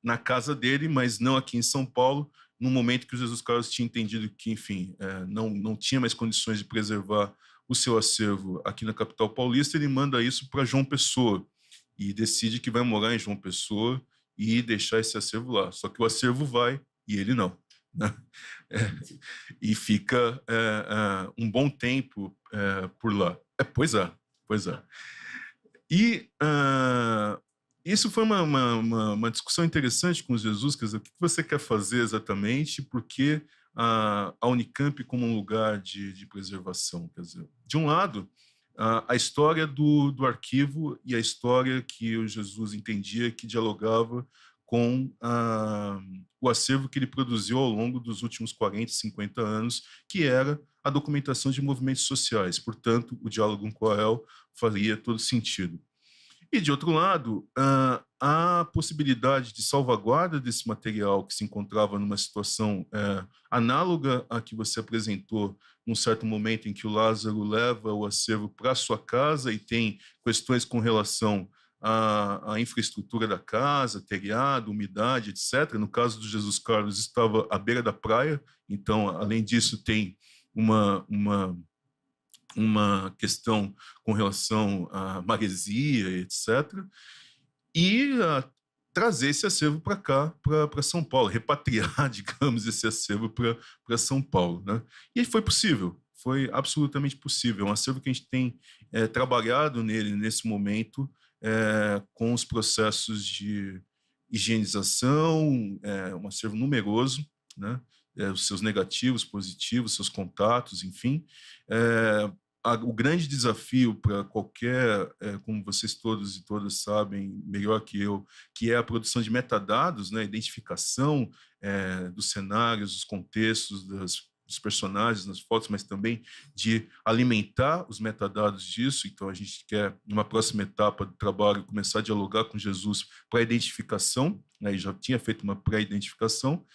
na casa dele, mas não aqui em São Paulo, no momento que o Jesus Carlos tinha entendido que, enfim, não tinha mais condições de preservar o seu acervo aqui na capital paulista, ele manda isso para João Pessoa e decide que vai morar em João Pessoa e deixar esse acervo lá. Só que o acervo vai e ele não, né? E fica um bom tempo por lá. Pois é. E isso foi uma discussão interessante com Jesus, quer dizer, o que você quer fazer exatamente, porque a Unicamp como um lugar de preservação. Quer dizer, de um lado, a história do arquivo e a história que o Jesus entendia que dialogava com o acervo que ele produziu ao longo dos últimos 40, 50 anos, que era a documentação de movimentos sociais. Portanto, o diálogo com o AEL faria todo sentido. E, de outro lado, a possibilidade de salvaguarda desse material que se encontrava numa situação análoga à que você apresentou num certo momento em que o Lázaro leva o acervo para sua casa e tem questões com relação à infraestrutura da casa, telhado, umidade, etc. No caso do Jesus Carlos, estava à beira da praia, então, além disso, tem uma questão com relação à maresia, etc., e trazer esse acervo para cá, para São Paulo, repatriar, digamos, esse acervo para São Paulo, né? E foi possível, foi absolutamente possível. É um acervo que a gente tem trabalhado nele, nesse momento, com os processos de higienização, um acervo numeroso, né? Os seus negativos, positivos, seus contatos, enfim. O grande desafio para qualquer, como vocês todos e todas sabem melhor que eu, que é a produção de metadados, né, identificação dos cenários, dos contextos, dos personagens nas fotos, mas também de alimentar os metadados disso. Então, a gente quer, numa próxima etapa do trabalho, começar a dialogar com Jesus para a identificação, né, e já tinha feito uma pré-identificação,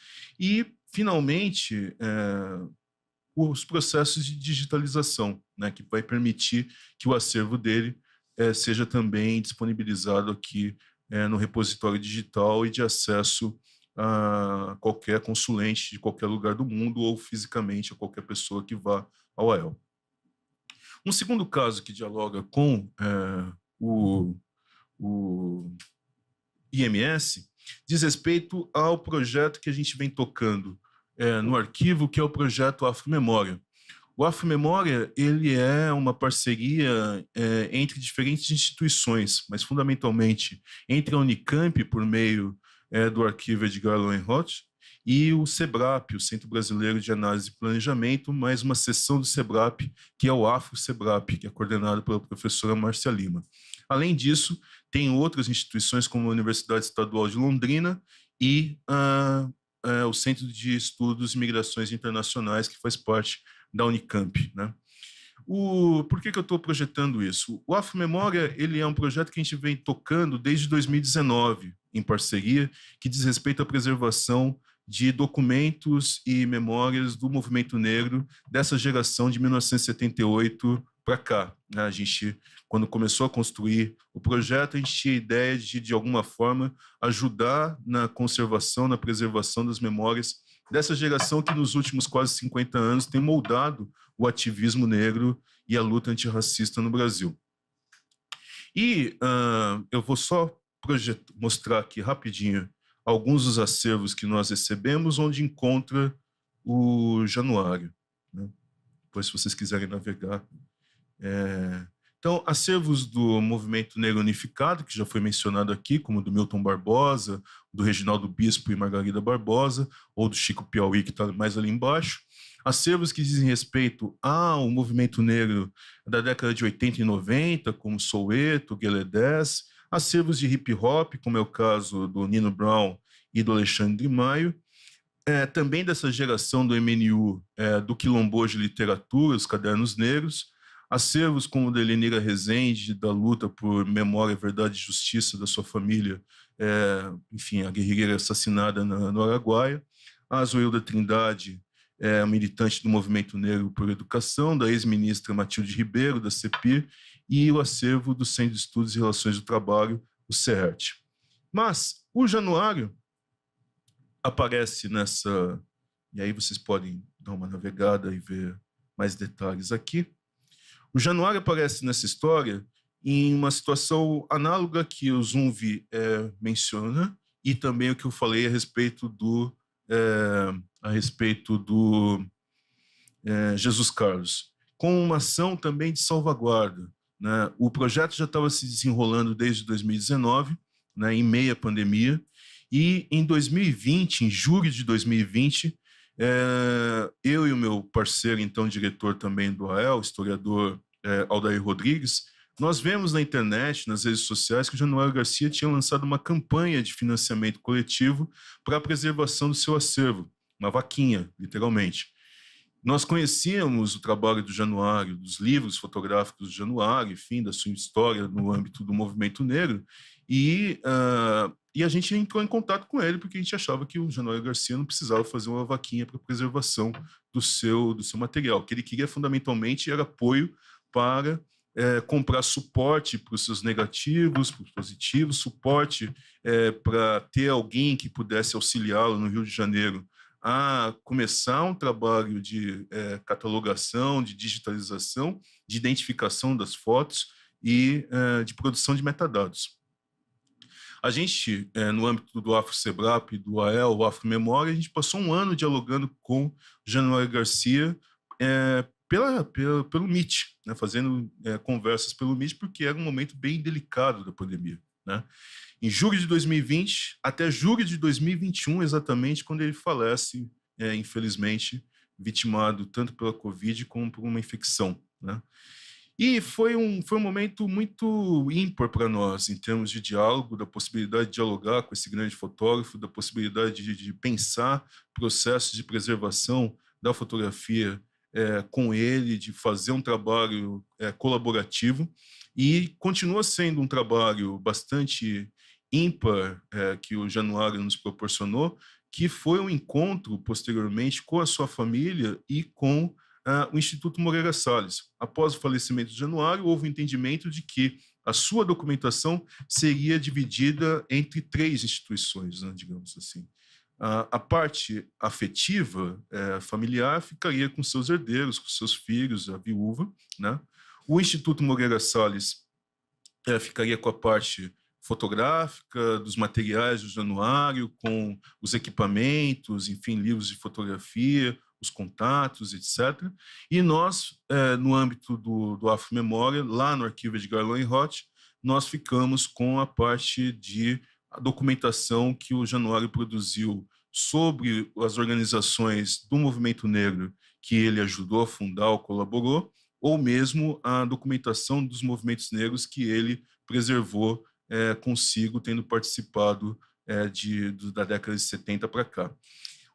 e, finalmente, os processos de digitalização, né, que vai permitir que o acervo dele seja também disponibilizado aqui no repositório digital e de acesso a qualquer consulente de qualquer lugar do mundo ou fisicamente a qualquer pessoa que vá ao AEL. Um segundo caso que dialoga com o IMS diz respeito ao projeto que a gente vem tocando no arquivo, que é o projeto Afromemória. O Afromemória, ele é uma parceria entre diferentes instituições, mas fundamentalmente entre a Unicamp, por meio do arquivo Edgar Lowenroth, e o SEBRAP, o Centro Brasileiro de Análise e Planejamento, mais uma seção do SEBRAP, que é o Afro-SEBRAP, que é coordenado pela professora Márcia Lima. Além disso, tem outras instituições como a Universidade Estadual de Londrina e o Centro de Estudos e Migrações Internacionais, que faz parte da Unicamp, né? Por que eu estou projetando isso? O Afromemória, ele é um projeto que a gente vem tocando desde 2019, em parceria, que diz respeito à preservação de documentos e memórias do movimento negro dessa geração de 1978 para cá. A gente, quando começou a construir o projeto, a gente tinha a ideia de alguma forma, ajudar na conservação, na preservação das memórias dessa geração que nos últimos quase 50 anos tem moldado o ativismo negro e a luta antirracista no Brasil. E eu vou só mostrar aqui rapidinho alguns dos acervos que nós recebemos, onde encontra o Januário, né? Depois, se vocês quiserem navegar. Então, acervos do Movimento Negro Unificado, que já foi mencionado aqui, como do Milton Barbosa, do Reginaldo Bispo e Margarida Barbosa, ou do Chico Piauí, que está mais ali embaixo. Acervos que dizem respeito ao movimento negro da década de 80 e 90, como Soweto, Gueledés, acervos de hip hop, como é o caso do Nino Brown e do Alexandre Maio, também dessa geração do MNU, do Quilombojo de Literatura, os Cadernos Negros, acervos como o da Helenira Rezende, da luta por memória, verdade e justiça da sua família, enfim, a guerrilheira assassinada no Araguaia, a Zoilda Trindade, militante do Movimento Negro por Educação, da ex-ministra Matilde Ribeiro, da CEPIR, e o acervo do Centro de Estudos e Relações do Trabalho, o CERT. Mas o Januário aparece nessa... E aí vocês podem dar uma navegada e ver mais detalhes aqui. O Januário aparece nessa história em uma situação análoga que o Zumbi menciona, e também o que eu falei a respeito do Jesus Carlos, com uma ação também de salvaguarda, né? O projeto já estava se desenrolando desde 2019, né, em meio à pandemia, e em 2020, em julho de 2020, eu e o meu parceiro, então diretor também do AEL, historiador Aldair Rodrigues, nós vemos na internet, nas redes sociais, que o Januário Garcia tinha lançado uma campanha de financiamento coletivo para a preservação do seu acervo, uma vaquinha, literalmente. Nós conhecíamos o trabalho do Januário, dos livros fotográficos do Januário, enfim, da sua história no âmbito do movimento negro, e a gente entrou em contato com ele porque a gente achava que o Januário Garcia não precisava fazer uma vaquinha para preservação do seu material. O que ele queria fundamentalmente era apoio para comprar suporte para os seus negativos, para os positivos, suporte para ter alguém que pudesse auxiliá-lo no Rio de Janeiro a começar um trabalho de catalogação, de digitalização, de identificação das fotos e de produção de metadados. A gente, no âmbito do Afro-Sebrap, do AEL, o Afro-Memória, a gente passou um ano dialogando com o Januário Garcia pelo Meet, né, fazendo conversas pelo Meet, porque era um momento bem delicado da pandemia, né? Em julho de 2020 até julho de 2021, exatamente, quando ele falece, infelizmente, vitimado tanto pela Covid como por uma infecção, né? E foi um momento muito ímpar para nós, em termos de diálogo, da possibilidade de dialogar com esse grande fotógrafo, da possibilidade de pensar processos de preservação da fotografia com ele, de fazer um trabalho colaborativo, e continua sendo um trabalho bastante ímpar que o Januário nos proporcionou, que foi um encontro posteriormente com a sua família e com o Instituto Moreira Salles. Após o falecimento de Januário, houve um entendimento de que a sua documentação seria dividida entre 3 instituições, né, digamos assim. A parte afetiva, familiar, ficaria com seus herdeiros, com seus filhos, a viúva, né? O Instituto Moreira Salles ficaria com a parte fotográfica, dos materiais do Januário, com os equipamentos, enfim, livros de fotografia, os contatos, etc. E nós, no âmbito do Afro-Memória, lá no arquivo de Garland Roth, nós ficamos com a parte de documentação que o Januário produziu sobre as organizações do movimento negro que ele ajudou a fundar ou colaborou, ou mesmo a documentação dos movimentos negros que ele preservou consigo, tendo participado da década de 70 para cá.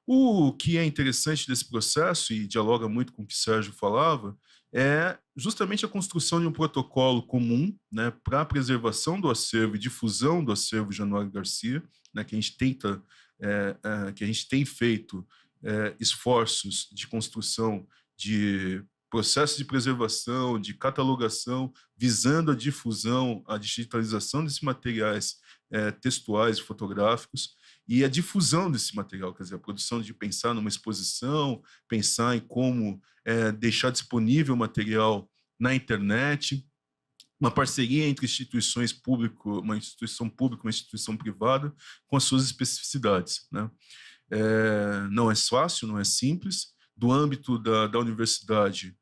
O que é interessante desse processo, e dialoga muito com o que o Sérgio falava, é justamente a construção de um protocolo comum, né, para a preservação do acervo e difusão do acervo Januário Garcia, né, que a gente tem feito esforços de construção de processos de preservação, de catalogação, visando a difusão, a digitalização desses materiais textuais e fotográficos, e a difusão desse material, quer dizer, a produção de pensar numa exposição, pensar em como deixar disponível o material na internet, uma parceria entre instituições públicas, uma instituição pública, uma instituição privada, com as suas especificidades, né? Não é fácil, não é simples. Do âmbito da universidade,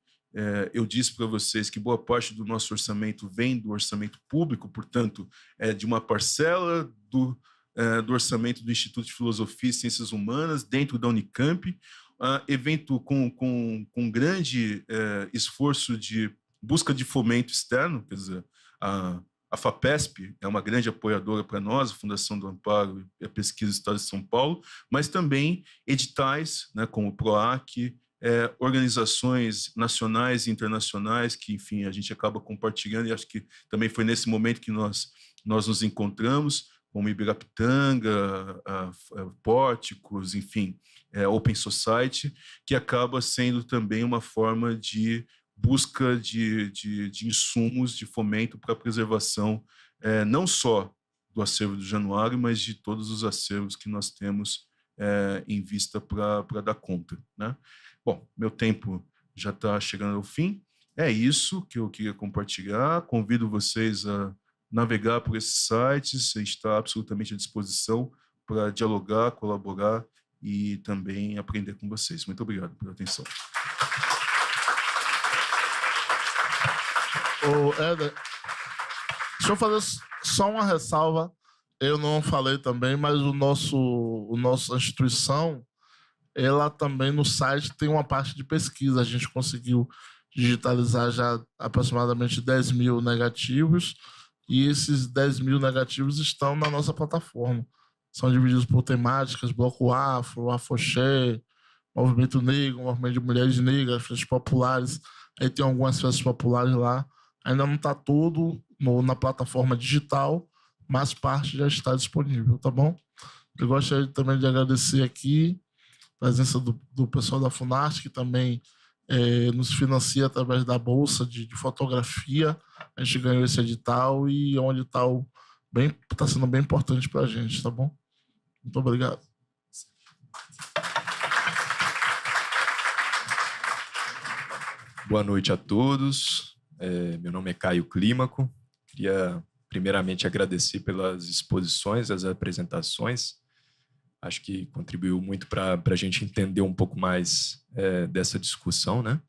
eu disse para vocês que boa parte do nosso orçamento vem do orçamento público, portanto, de uma parcela do orçamento do Instituto de Filosofia e Ciências Humanas, dentro da Unicamp, evento com grande esforço de busca de fomento externo, quer dizer, a A FAPESP é uma grande apoiadora para nós, a Fundação do Amparo e a Pesquisa do Estado de São Paulo, mas também editais, né, como o PROAC, organizações nacionais e internacionais que, enfim, a gente acaba compartilhando, e acho que também foi nesse momento que nós nos encontramos, como Ibirapitanga, Pórticos, enfim, Open Society, que acaba sendo também uma forma de busca de insumos de fomento para a preservação, não só do acervo do Januário, mas de todos os acervos que nós temos em vista para dar conta, né? Bom, meu tempo já está chegando ao fim. É isso que eu queria compartilhar. Convido vocês a navegar por esses sites. A gente está absolutamente à disposição para dialogar, colaborar e também aprender com vocês. Muito obrigado pela atenção. Éder, deixa eu fazer só uma ressalva. Eu não falei também, mas nossa instituição, ela também no site tem uma parte de pesquisa. A gente conseguiu digitalizar já aproximadamente 10 mil negativos e esses 10 mil negativos estão na nossa plataforma. São divididos por temáticas, Bloco Afro, Afoxé, Movimento Negro, Movimento de Mulheres Negras, Festas Populares. Aí tem algumas festas populares lá. Ainda não está tudo na plataforma digital, mas parte já está disponível, tá bom? Eu gostaria também de agradecer aqui a presença do pessoal da Funarte, que também nos financia através da Bolsa de Fotografia. A gente ganhou esse edital e é um edital está sendo bem importante para a gente, tá bom? Muito obrigado. Boa noite a todos. Meu nome é Caio Clímaco. Queria primeiramente agradecer pelas exposições, as apresentações. Acho que contribuiu muito para a gente entender um pouco mais dessa discussão, né?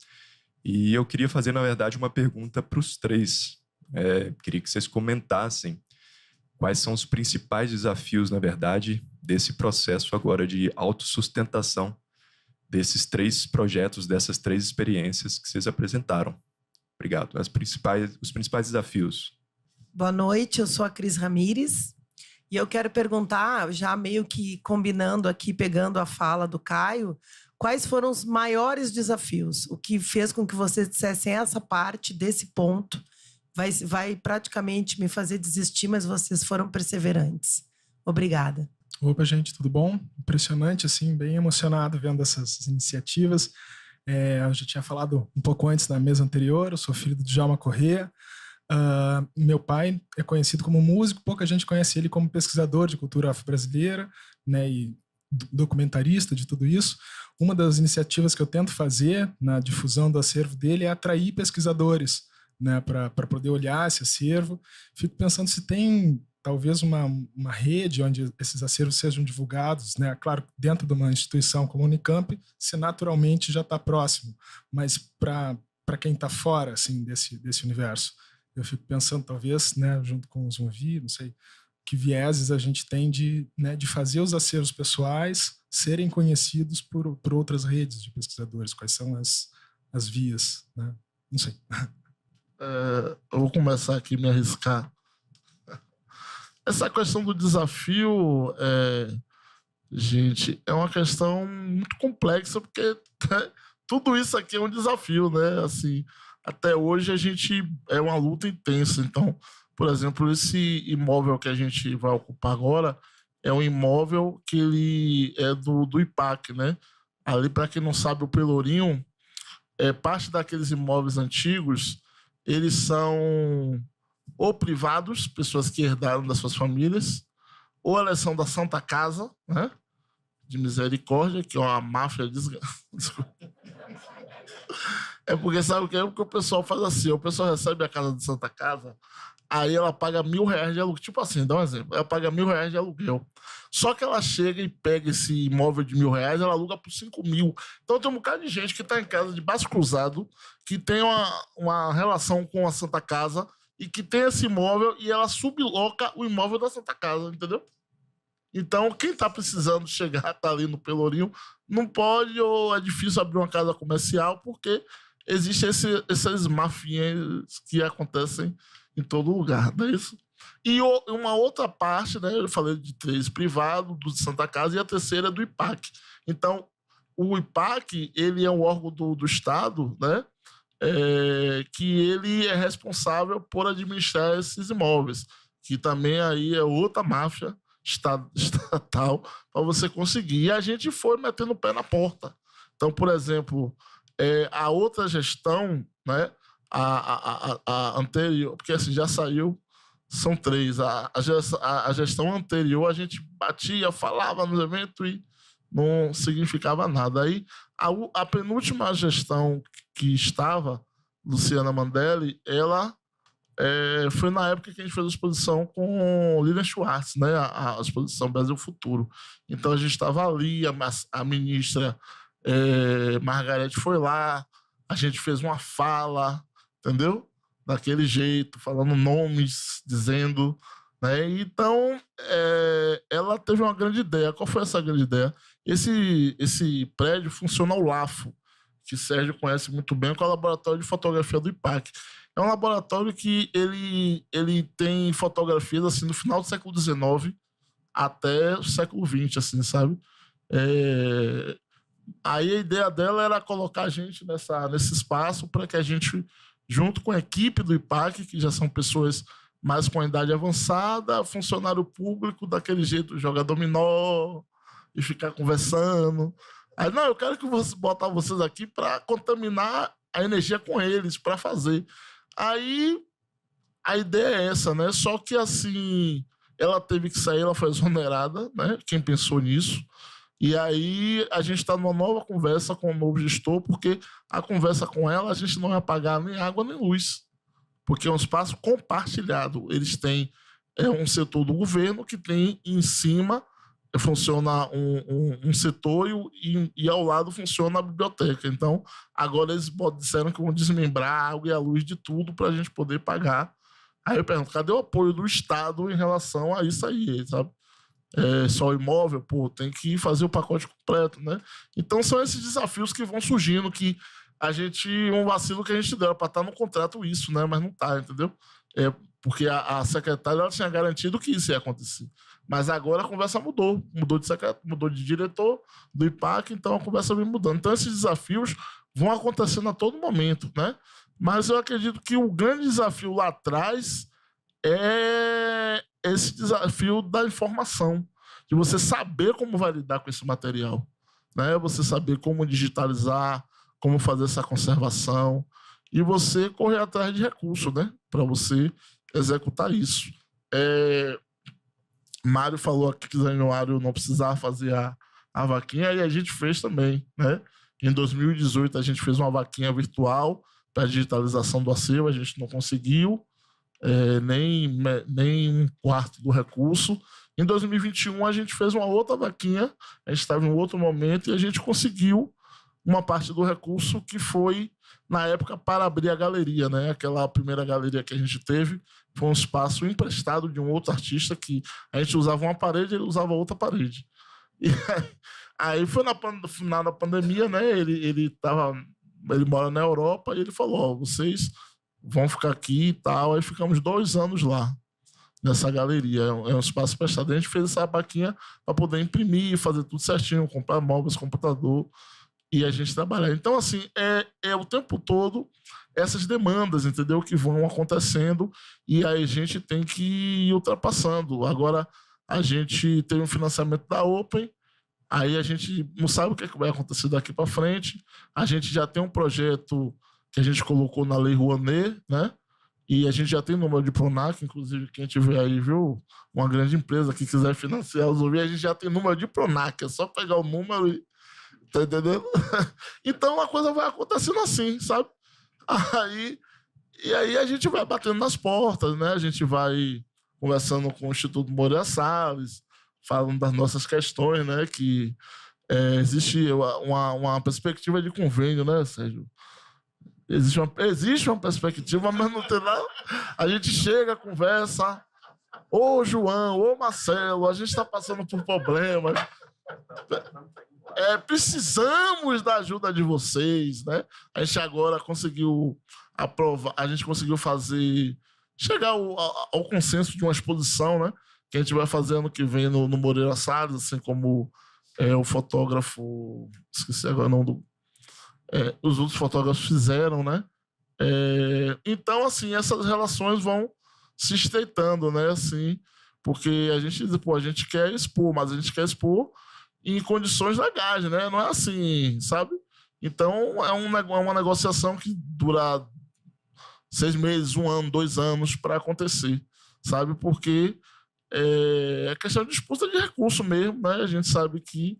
E eu queria fazer, na verdade, uma pergunta para os três. Queria que vocês comentassem quais são os principais desafios, na verdade, desse processo agora de autossustentação desses 3 projetos, dessas 3 experiências que vocês apresentaram. Obrigado. Os principais desafios. Boa noite, eu sou a Cris Ramires. E eu quero perguntar, já meio que combinando aqui, pegando a fala do Caio, quais foram os maiores desafios? O que fez com que vocês dissessem essa parte desse ponto vai praticamente me fazer desistir, mas vocês foram perseverantes. Obrigada. Opa, gente, tudo bom? Impressionante, assim, bem emocionado vendo essas iniciativas. Eu já tinha falado um pouco antes na mesa anterior, eu sou filho do Djalma Corrêa. Meu pai é conhecido como músico, pouca gente conhece ele como pesquisador de cultura afro-brasileira, né, e documentarista de tudo isso. Uma das iniciativas que eu tento fazer na difusão do acervo dele é atrair pesquisadores, né, para poder olhar esse acervo. Fico pensando se tem talvez uma rede onde esses acervos sejam divulgados, né? Claro, dentro de uma instituição como a Unicamp, se naturalmente já está próximo, mas para quem está fora assim, desse universo, eu fico pensando, talvez, né, junto com os Zumvi, não sei, que vieses a gente tem de fazer os acervos pessoais serem conhecidos por outras redes de pesquisadores. Quais são as vias, né? Não sei. Eu vou começar aqui a me arriscar. Essa questão do desafio, gente, é uma questão muito complexa, porque tudo isso aqui é um desafio, né? Assim, até hoje a gente é uma luta intensa. Então, por exemplo, esse imóvel que a gente vai ocupar agora é um imóvel que ele é do IPAC, né? Ali, para quem não sabe, o Pelourinho parte daqueles imóveis antigos, eles são ou privados, pessoas que herdaram das suas famílias, ou elas são da Santa Casa, né? De Misericórdia, que é uma máfia desgraçada. Porque sabe o que é? Porque o pessoal faz assim, o pessoal recebe a casa de Santa Casa, aí ela paga R$1.000 de aluguel. Tipo assim, dá um exemplo. Ela paga R$1.000 de aluguel. Só que ela chega e pega esse imóvel de R$1.000, ela aluga por 5.000. Então tem um bocado de gente que está em casa de braço cruzado, que tem uma relação com a Santa Casa e que tem esse imóvel e ela subloca o imóvel da Santa Casa, entendeu? Então, quem está precisando chegar, tá ali no Pelourinho, não pode, ou é difícil abrir uma casa comercial, porque existem essas mafias que acontecem em todo lugar, não é isso? E uma outra parte, né, eu falei de 3 privados, do de Santa Casa, e a terceira é do IPAC. Então, o IPAC, ele é um órgão do Estado, né, que ele é responsável por administrar esses imóveis, que também aí é outra máfia estatal para você conseguir. E a gente foi metendo o pé na porta. Então, por exemplo, a outra gestão, né, a anterior, porque assim, já saiu, são 3. A gestão anterior, a gente batia, falava nos eventos e não significava nada. Aí, a penúltima gestão que estava, Luciana Mandelli, ela foi na época que a gente fez a exposição com Lilian Schwartz, né? A exposição Brasil Futuro. Então, a gente estava ali, a ministra Margarete foi lá, a gente fez uma fala, entendeu? Daquele jeito, falando nomes, dizendo, né? Então, ela teve uma grande ideia. Qual foi essa grande ideia? Esse prédio funciona ao LAFO, que Sérgio conhece muito bem, que é o Laboratório de Fotografia do IPAC. É um laboratório que ele tem fotografias assim, do final do século XIX até o século XX, assim, sabe? Aí a ideia dela era colocar a gente nesse espaço para que a gente, junto com a equipe do IPAC, que já são pessoas mais com a idade avançada, funcionário público, daquele jeito, jogar dominó e ficar conversando. Aí, não, eu quero que botar vocês aqui para contaminar a energia com eles, para fazer. Aí, a ideia é essa, né? Só que, assim, ela teve que sair, ela foi exonerada, né? Quem pensou nisso. E aí, a gente está numa nova conversa com o novo gestor, porque a conversa com ela, a gente não vai pagar nem água nem luz, porque é um espaço compartilhado. Eles têm um setor do governo que tem em cima, funciona um setor e ao lado funciona a biblioteca. Então, agora eles disseram que vão desmembrar a água e a luz de tudo para a gente poder pagar. Aí eu pergunto, cadê o apoio do Estado em relação a isso aí, sabe? Só o imóvel, pô, tem que fazer o pacote completo, né? Então, são esses desafios que vão surgindo, que um vacilo que a gente deu para estar no contrato isso, né? Mas não está, entendeu? Porque a secretária ela tinha garantido que isso ia acontecer. Mas agora a conversa mudou de diretor do IPAC, então a conversa vem mudando. Então esses desafios vão acontecendo a todo momento, né? Mas eu acredito que o grande desafio lá atrás é esse desafio da informação, de você saber como vai lidar com esse material, né? Você saber como digitalizar, como fazer essa conservação e você correr atrás de recursos, né? Para você executar isso. Mário falou aqui que o Januário não precisava fazer a vaquinha, e a gente fez também, né? Em 2018, a gente fez uma vaquinha virtual para a digitalização do acervo, a gente não conseguiu nem um quarto do recurso. Em 2021, a gente fez uma outra vaquinha, a gente estava em um outro momento, e a gente conseguiu uma parte do recurso que foi, na época, para abrir a galeria, né? Aquela primeira galeria que a gente teve foi um espaço emprestado de um outro artista que a gente usava uma parede, ele usava outra parede. E aí foi no final da pandemia, né? Ele mora na Europa e ele falou, vocês vão ficar aqui e tal. Aí ficamos 2 anos lá, nessa galeria. É um espaço emprestado. A gente fez essa vaquinha para poder imprimir, fazer tudo certinho, comprar móveis, computador, e a gente trabalhar. Então, assim, o tempo todo essas demandas, entendeu? Que vão acontecendo e aí a gente tem que ir ultrapassando. Agora, a gente tem um financiamento da Open, aí a gente não sabe o que vai acontecer daqui para frente. A gente já tem um projeto que a gente colocou na Lei Rouanet, né? E a gente já tem número de Pronac, inclusive quem tiver aí, viu? Uma grande empresa que quiser financiar os ouvintes, a gente já tem número de Pronac, é só pegar o número e... Tá entendendo? Então a coisa vai acontecendo assim, sabe? E aí a gente vai batendo nas portas, né? A gente vai conversando com o Instituto Moreira Salles, falando das nossas questões, né? Que existe uma perspectiva de convênio, né, Sérgio? Existe uma perspectiva, mas não tem nada. A gente chega, conversa. Ô, João, ô, Marcelo, a gente está passando por problemas. Precisamos da ajuda de vocês, né? A gente agora conseguiu aprovar, a gente conseguiu fazer chegar ao consenso de uma exposição, né? Que a gente vai fazer ano que vem no Moreira Salles, assim como o fotógrafo, esqueci agora o nome os outros fotógrafos fizeram, né? Então, assim, essas relações vão se estreitando, né? Assim, porque a gente quer expor, mas a gente quer expor em condições legais, né? Não é assim, sabe? Então, é uma negociação que dura 6 meses, 1 ano, 2 anos para acontecer, sabe? Porque é questão de disputa de recurso mesmo, né? A gente sabe que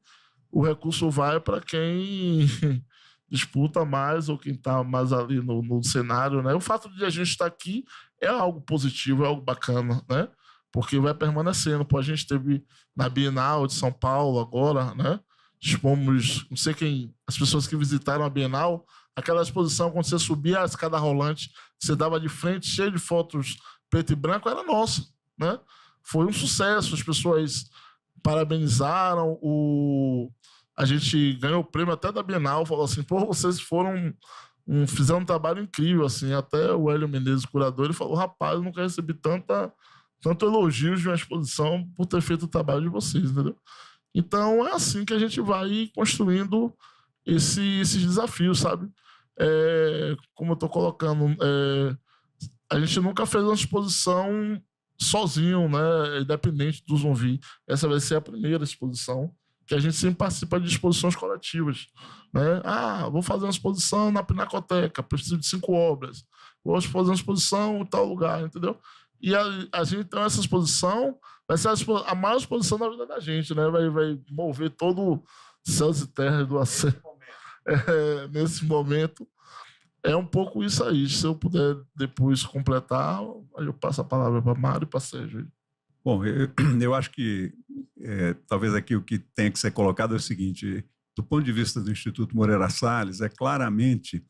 o recurso vai para quem disputa mais ou quem está mais ali no cenário, né? O fato de a gente estar aqui é algo positivo, é algo bacana, né? Porque vai permanecendo. Pô, a gente teve na Bienal de São Paulo agora, né? Expomos, não sei quem, as pessoas que visitaram a Bienal, aquela exposição, quando você subia a escada rolante, você dava de frente, cheio de fotos preto e branco, era nossa, né? Foi um sucesso, as pessoas parabenizaram, a gente ganhou o prêmio até da Bienal, falou assim, pô, vocês fizeram um trabalho incrível, assim, até o Hélio Menezes, o curador, ele falou, rapaz, eu nunca recebi tanto elogios de uma exposição por ter feito o trabalho de vocês, entendeu? Então, é assim que a gente vai construindo esses desafios, sabe? Como eu estou colocando, a gente nunca fez uma exposição sozinho, né? Independente do Zumbi. Essa vai ser a primeira exposição, que a gente sempre participa de exposições coletivas, né? Vou fazer uma exposição na Pinacoteca, preciso de 5 obras. Vou fazer uma exposição em tal lugar, entendeu? E a gente, então, essa exposição vai ser a maior exposição da vida da gente, né? Vai mover todo céus e terras do acervo. Nesse momento. É um pouco isso aí. Se eu puder depois completar, eu passo a palavra para Mário e para Sérgio. Bom, eu acho que talvez aqui o que tem que ser colocado é o seguinte: do ponto de vista do Instituto Moreira Salles, é claramente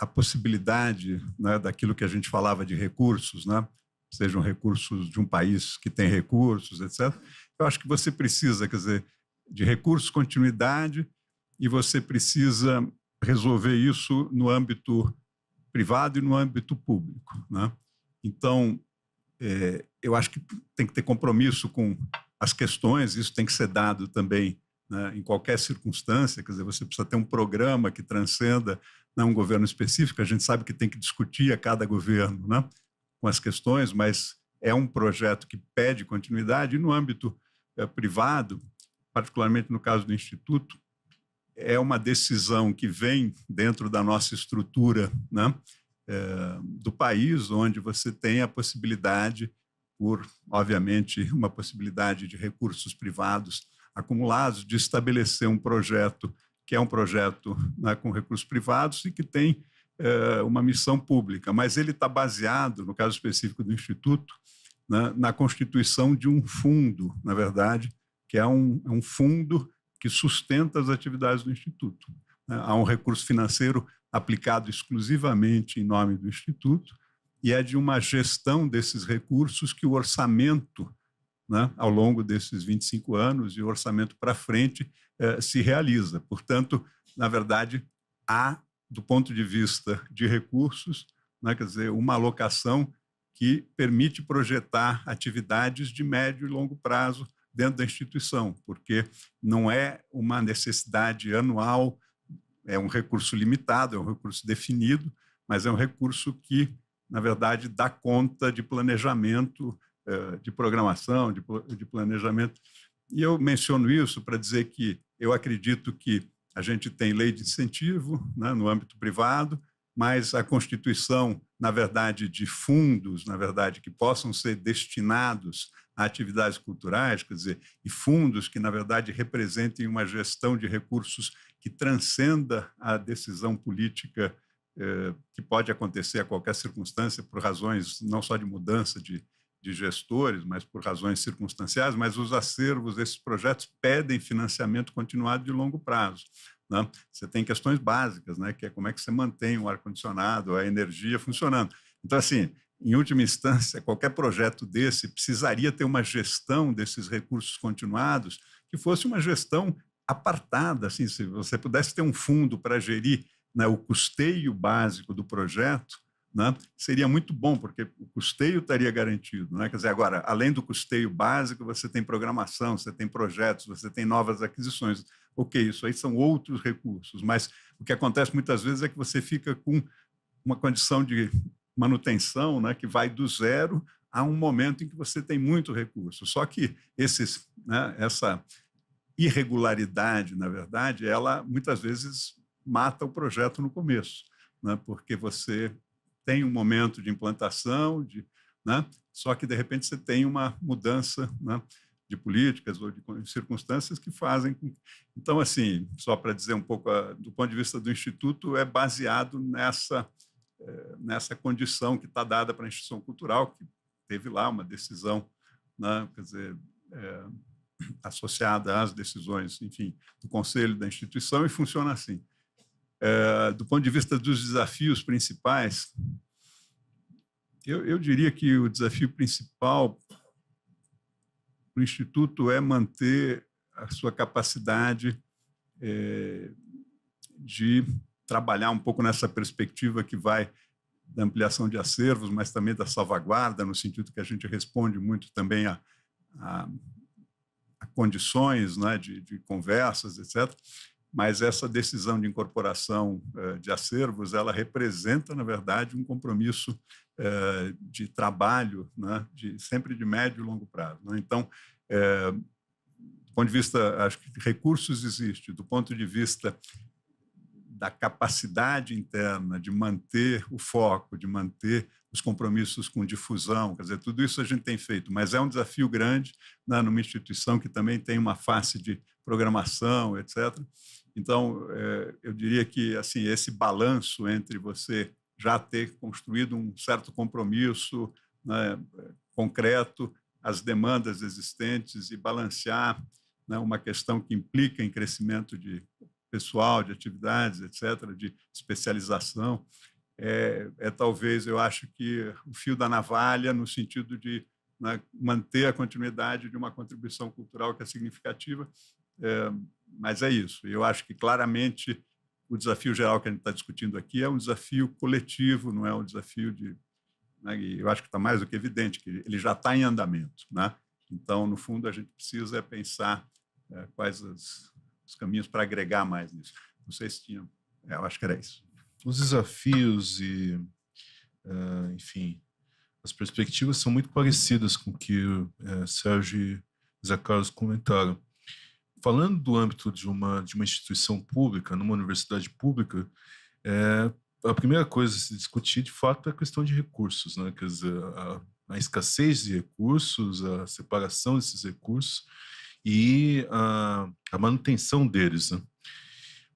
a possibilidade, né, daquilo que a gente falava de recursos, né? Sejam recursos de um país que tem recursos, etc. Eu acho que você precisa, quer dizer, de recursos, continuidade, e você precisa resolver isso no âmbito privado e no âmbito público, né? Então, eu acho que tem que ter compromisso com as questões, isso tem que ser dado também, né, em qualquer circunstância, quer dizer, você precisa ter um programa que transcenda, né, um governo específico, a gente sabe que tem que discutir a cada governo, né, com as questões, mas é um projeto que pede continuidade, e no âmbito privado, particularmente no caso do Instituto, é uma decisão que vem dentro da nossa estrutura, né, do país, onde você tem a possibilidade, obviamente, uma possibilidade de recursos privados acumulados, de estabelecer um projeto que é um projeto, né, com recursos privados e que tem uma missão pública, mas ele está baseado, no caso específico do Instituto, né, na constituição de um fundo, na verdade, que é um fundo que sustenta as atividades do Instituto. Há um recurso financeiro aplicado exclusivamente em nome do Instituto e é de uma gestão desses recursos que o orçamento, né, ao longo desses 25 anos, e o orçamento para frente, se realiza. Portanto, na verdade, há, do ponto de vista de recursos, né, quer dizer, uma alocação que permite projetar atividades de médio e longo prazo dentro da instituição, porque não é uma necessidade anual, é um recurso limitado, é um recurso definido, mas é um recurso que, na verdade, dá conta de planejamento, de programação, de planejamento. E eu menciono isso para dizer que eu acredito que a gente tem lei de incentivo, né, no âmbito privado, mas a constituição, na verdade, de fundos, na verdade, que possam ser destinados a atividades culturais, quer dizer, e fundos que, na verdade, representem uma gestão de recursos que transcenda a decisão política que pode acontecer a qualquer circunstância, por razões não só de mudança de gestores, mas por razões circunstanciais, mas os acervos desses projetos pedem financiamento continuado de longo prazo, né? Você tem questões básicas, né, que é como é que você mantém o ar-condicionado, a energia funcionando. Então, assim, em última instância, qualquer projeto desse precisaria ter uma gestão desses recursos continuados que fosse uma gestão apartada, assim, se você pudesse ter um fundo para gerir, né, o custeio básico do projeto, né, seria muito bom, porque o custeio estaria garantido, né? Quer dizer, agora, além do custeio básico, você tem programação, você tem projetos, você tem novas aquisições. Ok, isso aí são outros recursos, mas o que acontece muitas vezes é que você fica com uma condição de manutenção, né, que vai do zero a um momento em que você tem muito recurso. Só que essa irregularidade, na verdade, ela muitas vezes mata o projeto no começo, né, porque você tem um momento de implantação, né, só que, de repente, você tem uma mudança, né, de políticas ou de circunstâncias que fazem. Então, assim, só para dizer um pouco, do ponto de vista do Instituto, é baseado nessa condição que está dada para a instituição cultural, que teve lá uma decisão, né, quer dizer, associada às decisões, enfim, do conselho da instituição, e funciona assim. Do ponto de vista dos desafios principais, eu diria que o desafio principal para o Instituto é manter a sua capacidade de trabalhar um pouco nessa perspectiva que vai da ampliação de acervos, mas também da salvaguarda, no sentido que a gente responde muito também a condições, né, de conversas, etc. Mas essa decisão de incorporação de acervos, ela representa, na verdade, um compromisso de trabalho, né, sempre de médio e longo prazo, né? Então, do ponto de vista, acho que recursos existem, do ponto de vista da capacidade interna de manter o foco, de manter os compromissos com difusão, quer dizer, tudo isso a gente tem feito, mas é um desafio grande, né, numa instituição que também tem uma face de programação, etc. Então, eu diria que assim, esse balanço entre você já ter construído um certo compromisso, né, concreto, as demandas existentes e balancear, né, uma questão que implica em crescimento de pessoal, de atividades, etc., de especialização, talvez, eu acho que o fio da navalha no sentido de, né, manter a continuidade de uma contribuição cultural que é significativa, mas é isso. Eu acho que, claramente, o desafio geral que a gente está discutindo aqui é um desafio coletivo, não é um desafio de... Né, e eu acho que está mais do que evidente que ele já está em andamento, né? Então, no fundo, a gente precisa pensar quais os caminhos para agregar mais nisso. Não sei se tinha... eu acho que era isso. Os desafios e, enfim, as perspectivas são muito parecidas com o que Sérgio e Zé Carlos comentaram. Falando do âmbito de uma instituição pública, numa universidade pública, a primeira coisa a se discutir, de fato, é a questão de recursos, né? Quer dizer, a escassez de recursos, a separação desses recursos e a manutenção deles, né?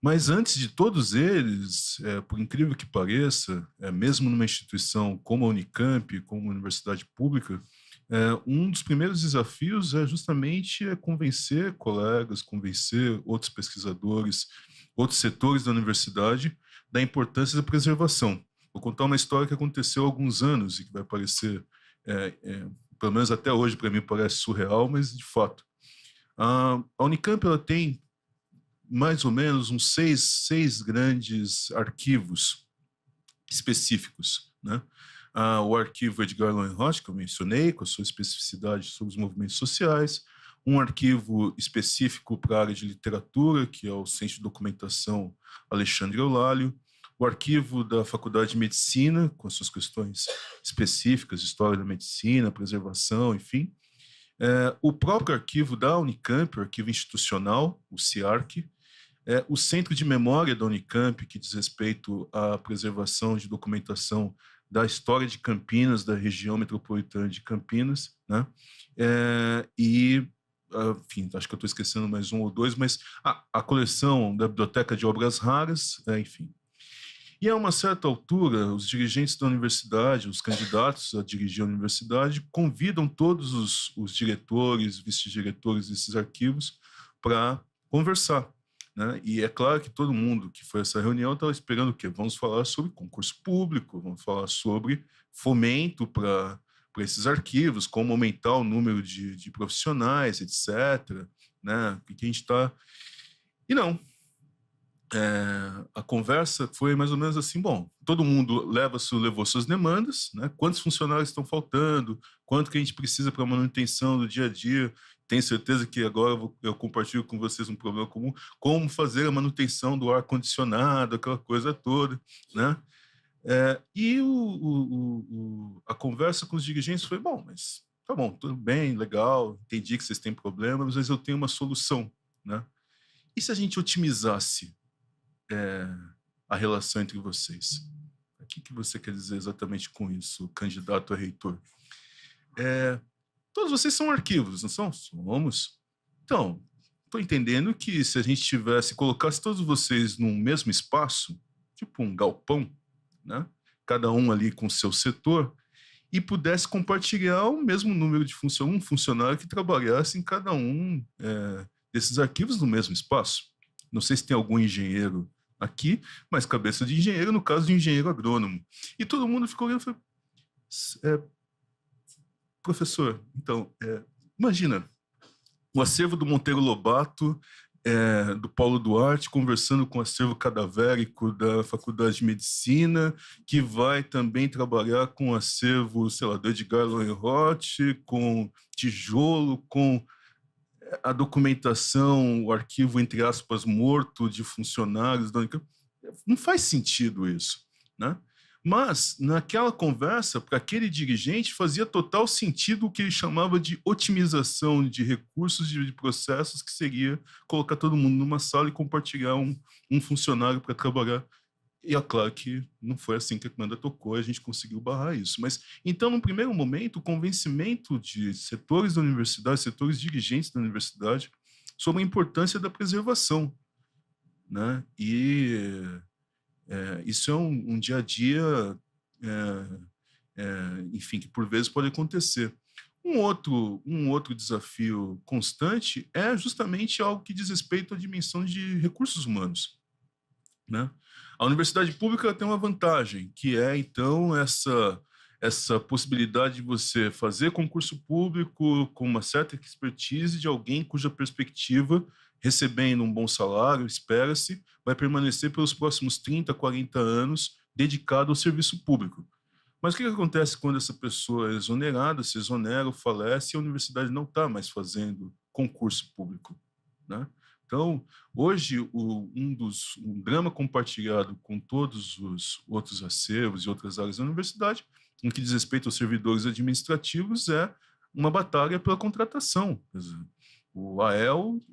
Mas antes de todos eles, por incrível que pareça, mesmo numa instituição como a Unicamp, como uma universidade pública, um dos primeiros desafios é justamente convencer colegas, convencer outros pesquisadores, outros setores da universidade da importância da preservação. Vou contar uma história que aconteceu há alguns anos e que vai parecer, pelo menos até hoje, para mim parece surreal, mas de fato. A Unicamp ela tem mais ou menos uns seis grandes arquivos específicos, né? O arquivo Edgar Lowenroth, que eu mencionei, com a sua especificidade sobre os movimentos sociais, um arquivo específico para a área de literatura, que é o Centro de Documentação Alexandre Eulálio, o arquivo da Faculdade de Medicina, com as suas questões específicas, história da medicina, preservação, enfim. O próprio arquivo da Unicamp, o arquivo institucional, o CIARC, o Centro de Memória da Unicamp, que diz respeito à preservação de documentação da história de Campinas, da região metropolitana de Campinas, né? Enfim, acho que eu estou esquecendo mais um ou dois, mas a coleção da Biblioteca de Obras Raras, enfim. E a uma certa altura, os dirigentes da universidade, os candidatos a dirigir a universidade, convidam todos os diretores, vice-diretores desses arquivos para conversar, né? E é claro que todo mundo que foi a essa reunião estava esperando o quê? Vamos falar sobre concurso público, vamos falar sobre fomento para esses arquivos, como aumentar o número de profissionais, etc., né? Que a gente está... E não. a conversa foi mais ou menos assim, bom, todo mundo levou suas demandas, né? Quantos funcionários estão faltando, quanto que a gente precisa para manutenção do dia a dia. Tenho certeza que agora eu compartilho com vocês um problema comum, como fazer a manutenção do ar-condicionado, aquela coisa toda, né? E a conversa com os dirigentes foi, bom, mas tá bom, tudo bem, legal, entendi que vocês têm problemas, mas eu tenho uma solução, né? E se a gente otimizasse a relação entre vocês? O que você quer dizer exatamente com isso, candidato a reitor? Todos vocês são arquivos, não são? Somos. Então, estou entendendo que se a gente colocasse todos vocês num mesmo espaço, tipo um galpão, né? Cada um ali com o seu setor, e pudesse compartilhar o mesmo número de um funcionário que trabalhasse em cada um desses arquivos no mesmo espaço. Não sei se tem algum engenheiro aqui, mas cabeça de engenheiro, no caso de engenheiro agrônomo. E todo mundo ficou olhando e falou, professor, então, imagina, o acervo do Monteiro Lobato, do Paulo Duarte, conversando com o acervo cadavérico da Faculdade de Medicina, que vai também trabalhar com o acervo, sei lá, do Edgar Lohenroth, com tijolo, com a documentação, o arquivo, entre aspas, morto de funcionários. Não faz sentido isso, né? Mas, naquela conversa, para aquele dirigente, fazia total sentido o que ele chamava de otimização de recursos, de processos, que seria colocar todo mundo numa sala e compartilhar um funcionário para trabalhar. E é claro que não foi assim que a comanda tocou, a gente conseguiu barrar isso. Mas, então, no primeiro momento, o convencimento de setores da universidade, setores dirigentes da universidade, sobre a importância da preservação, né? E isso é um dia a dia, enfim, que por vezes pode acontecer. Um outro desafio constante é justamente algo que diz respeito à dimensão de recursos humanos, né? A universidade pública tem uma vantagem, que é, então, essa possibilidade de você fazer concurso público com uma certa expertise de alguém cuja perspectiva, recebendo um bom salário, espera-se, vai permanecer pelos próximos 30, 40 anos dedicado ao serviço público. Mas o que acontece quando essa pessoa é exonerada, se exonera ou falece e a universidade não está mais fazendo concurso público, né? Então, hoje, um drama compartilhado com todos os outros acervos e outras áreas da universidade, no que diz respeito aos servidores administrativos, é uma batalha pela contratação. Quer dizer, o AEL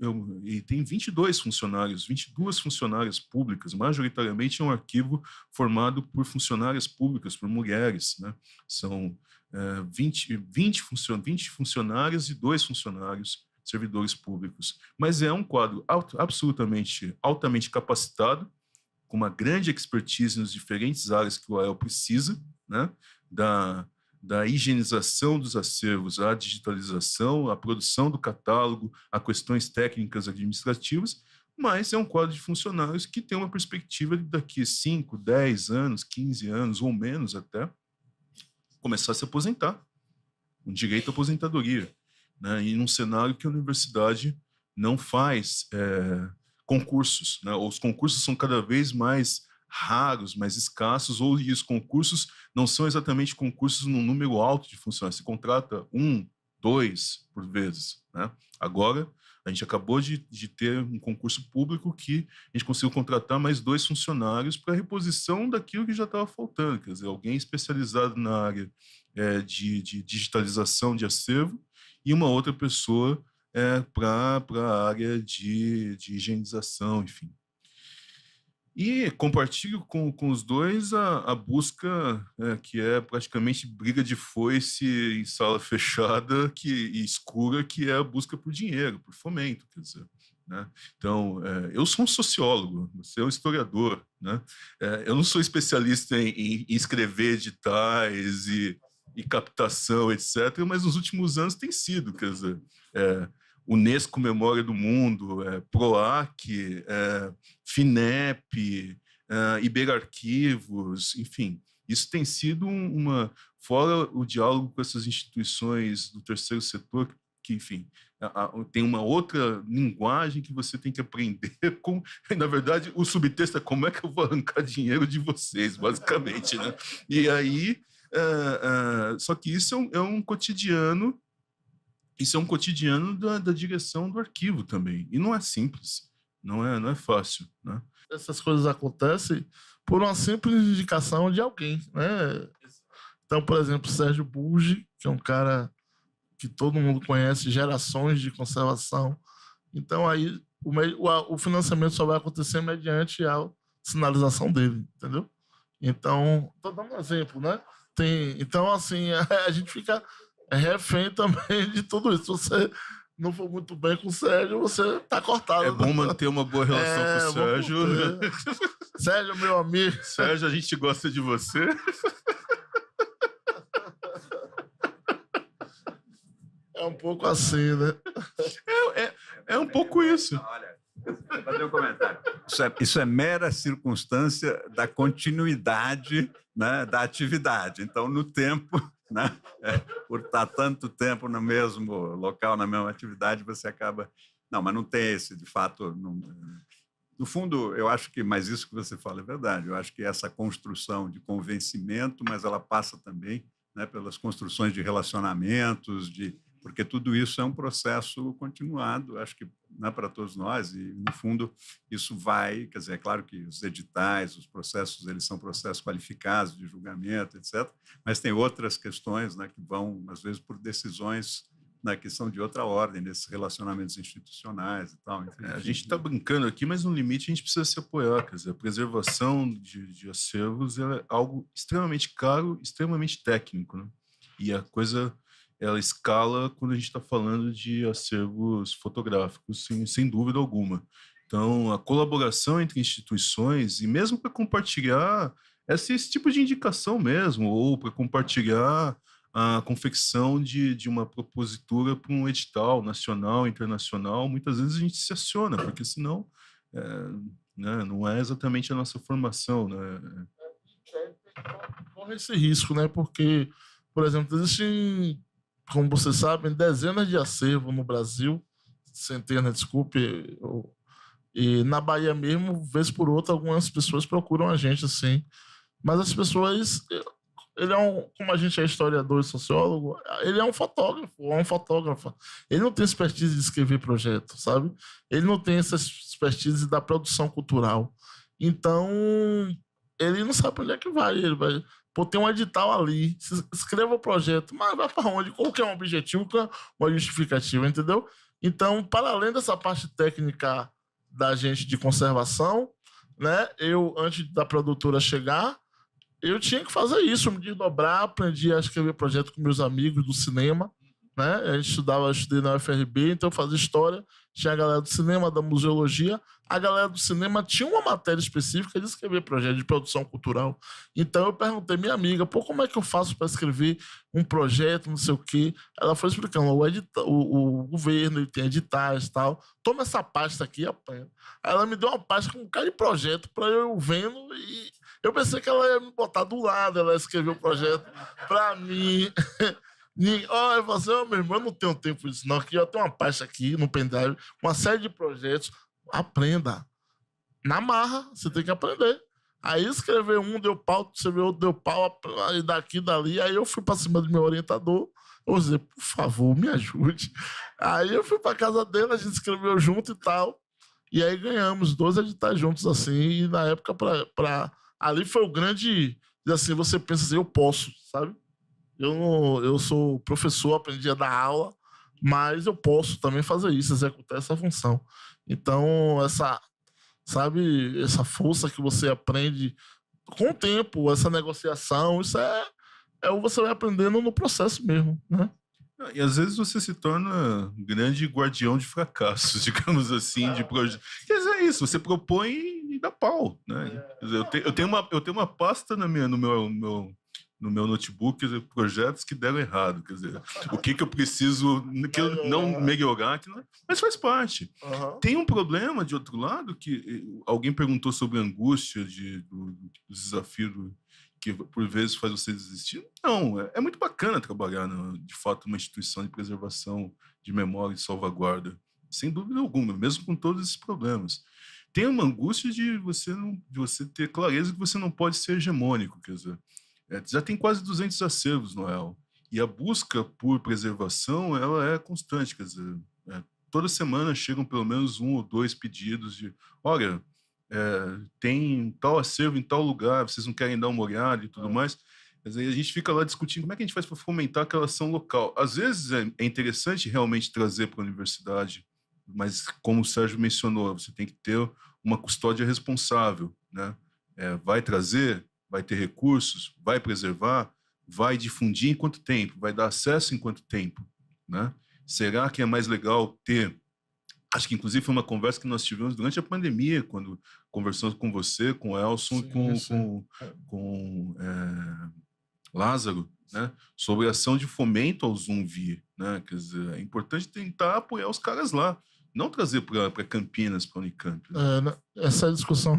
ele tem 22 funcionárias públicas, majoritariamente é um arquivo formado por funcionárias públicas, por mulheres, né? São 20 funcionárias e 2 funcionários servidores públicos. Mas é um quadro altamente capacitado, com uma grande expertise nas diferentes áreas que o AEL precisa, né? Da higienização dos acervos, à digitalização, à produção do catálogo, a questões técnicas administrativas, mas é um quadro de funcionários que tem uma perspectiva de daqui 5, 10 anos, 15 anos ou menos até, começar a se aposentar, com direito à aposentadoria, né? E num cenário que a universidade não faz concursos, né? Os concursos são cada vez mais raros, mais escassos, ou os concursos não são exatamente concursos num número alto de funcionários. Se contrata 1, 2 por vezes, né? Agora, a gente acabou de ter um concurso público que a gente conseguiu contratar mais 2 funcionários para reposição daquilo que já estava faltando, quer dizer, alguém especializado na área de digitalização de acervo e uma outra pessoa para a área de higienização, enfim. E compartilho com os dois a busca, que é praticamente briga de foice em sala fechada e escura, que é a busca por dinheiro, por fomento, quer dizer, né? Então, eu sou um sociólogo, você é um historiador, né? Eu não sou especialista em escrever editais e captação, etc., mas nos últimos anos tem sido, quer dizer, Unesco Memória do Mundo, PROAC, FINEP, Iberarquivos, enfim. Isso tem sido fora o diálogo com essas instituições do terceiro setor, que, enfim, tem uma outra linguagem que você tem que aprender. Na verdade, o subtexto é como é que eu vou arrancar dinheiro de vocês, basicamente, né? E aí, só que isso é um cotidiano. Isso é um cotidiano da direção do arquivo também. E não é simples, não é fácil, né? Essas coisas acontecem por uma simples indicação de alguém, né? Então, por exemplo, Sérgio Burgi, que é um cara que todo mundo conhece, gerações de conservação. Então, aí o financiamento só vai acontecer mediante a sinalização dele, entendeu? Então, estou dando um exemplo, né? Então, assim, a gente fica refém também de tudo isso. Se você não for muito bem com o Sérgio, você tá cortado. É bom manter uma boa relação com o Sérgio. Sérgio, meu amigo. Sérgio, a gente gosta de você. É um pouco assim, né? É um pouco isso. Olha, vou fazer um comentário. Isso é mera circunstância da continuidade, né, da atividade. Então, no tempo, né, por estar tanto tempo no mesmo local, na mesma atividade, você acaba... Não, mas não tem esse, de fato... Não... No fundo, eu acho que, mas isso que você fala é verdade, eu acho que essa construção de convencimento, mas ela passa também, né, pelas construções de relacionamentos, porque tudo isso é um processo continuado, acho que, né, para todos nós, e, no fundo, isso vai, quer dizer, é claro que os editais, os processos, eles são processos qualificados de julgamento, etc., mas tem outras questões, né, que vão, às vezes, por decisões, né, que são de outra ordem, nesses relacionamentos institucionais e tal. Enfim, a gente está brincando aqui, mas no limite a gente precisa se apoiar, quer dizer, a preservação de acervos é algo extremamente caro, extremamente técnico, né? E a coisa... ela escala quando a gente está falando de acervos fotográficos, sem dúvida alguma. Então, a colaboração entre instituições, e mesmo para compartilhar esse tipo de indicação mesmo, ou para compartilhar a confecção de uma propositura para um edital nacional, internacional, muitas vezes a gente se aciona, porque senão né, não é exatamente a nossa formação, né? Corre esse risco, né? Porque, por exemplo, existem, como vocês sabem, dezenas de acervos no Brasil, centenas, desculpe, e na Bahia mesmo, vez por outra, algumas pessoas procuram a gente, assim. Mas as pessoas... como a gente é historiador e sociólogo, ele é um fotógrafo, Ele não tem expertise de escrever projeto, sabe? Ele não tem essa expertise da produção cultural. Então, ele não sabe onde é que vai. Ele vai... Pô, tem um edital ali, escreva o projeto, mas vai para onde? Qual que é um objetivo, qual é uma justificativa, entendeu? Então, para além dessa parte técnica da gente de conservação, né, eu, antes da produtora chegar, eu tinha que fazer isso, me desdobrar, aprendi a escrever projeto com meus amigos do cinema, né? A gente eu estudei na UFRB, então eu fazia história, tinha a galera do cinema, da museologia, a galera do cinema tinha uma matéria específica de escrever projeto de produção cultural. Então eu perguntei à minha amiga, pô, como é que eu faço para escrever um projeto, não sei o quê? Ela foi explicando, o governo, ele tem editais e tal, toma essa pasta aqui e aprenda. Aí ela me deu uma pasta com um cara de projeto para eu vendo e eu pensei que ela ia me botar do lado, ela ia escrever o projeto para mim. Eu falei assim, meu irmão, eu não tenho tempo disso, não. Aqui eu tenho uma pasta aqui no pendrive, uma série de projetos. Aprenda. Na marra, você tem que aprender. Aí escrever um, deu pau, você vê outro, deu pau, aí daqui, dali. Aí eu fui para cima do meu orientador. Eu vou dizer, por favor, me ajude. Aí eu fui para casa dele, a gente escreveu junto e tal. E aí ganhamos 2 editais juntos, assim. E na época, ali foi o grande... Assim, você pensa assim, eu posso, sabe? Eu sou professor, aprendi a dar aula, mas eu posso também fazer isso, executar essa função. Então, essa força que você aprende com o tempo, essa negociação, isso você vai aprendendo no processo mesmo, né? E às vezes você se torna grande guardião de fracassos, digamos assim, de projeto. Quer dizer, é isso, você propõe e dá pau, né? Eu tenho uma pasta no meu notebook, projetos que deram errado, quer dizer, o que eu preciso que eu não melhorar, mas faz parte. Uhum. Tem um problema, de outro lado, que alguém perguntou sobre a angústia do desafio que por vezes faz você desistir. Não, é muito bacana trabalhar, de fato, numa instituição de preservação de memória e salvaguarda, sem dúvida alguma, mesmo com todos esses problemas. Tem uma angústia de você ter clareza que você não pode ser hegemônico, quer dizer, já tem quase 200 acervos no EL, e a busca por preservação, ela é constante, quer dizer, toda semana chegam pelo menos 1 ou 2 pedidos de, olha, tem tal acervo em tal lugar, vocês não querem dar uma olhada e tudo mais. Mas aí a gente fica lá discutindo como é que a gente faz para fomentar aquela ação local. Às vezes é interessante realmente trazer para a universidade, mas como o Sérgio mencionou, você tem que ter uma custódia responsável, né? Vai trazer, vai ter recursos, vai preservar, vai difundir em quanto tempo, vai dar acesso em quanto tempo, né? Será que é mais legal ter... Acho que, inclusive, foi uma conversa que nós tivemos durante a pandemia, quando conversamos com você, com o Elson e com Lázaro, né, sobre a ação de fomento ao Zoom vir. Né? Quer dizer, é importante tentar apoiar os caras lá, não trazer para Campinas, para a Unicamp. Né? Essa discussão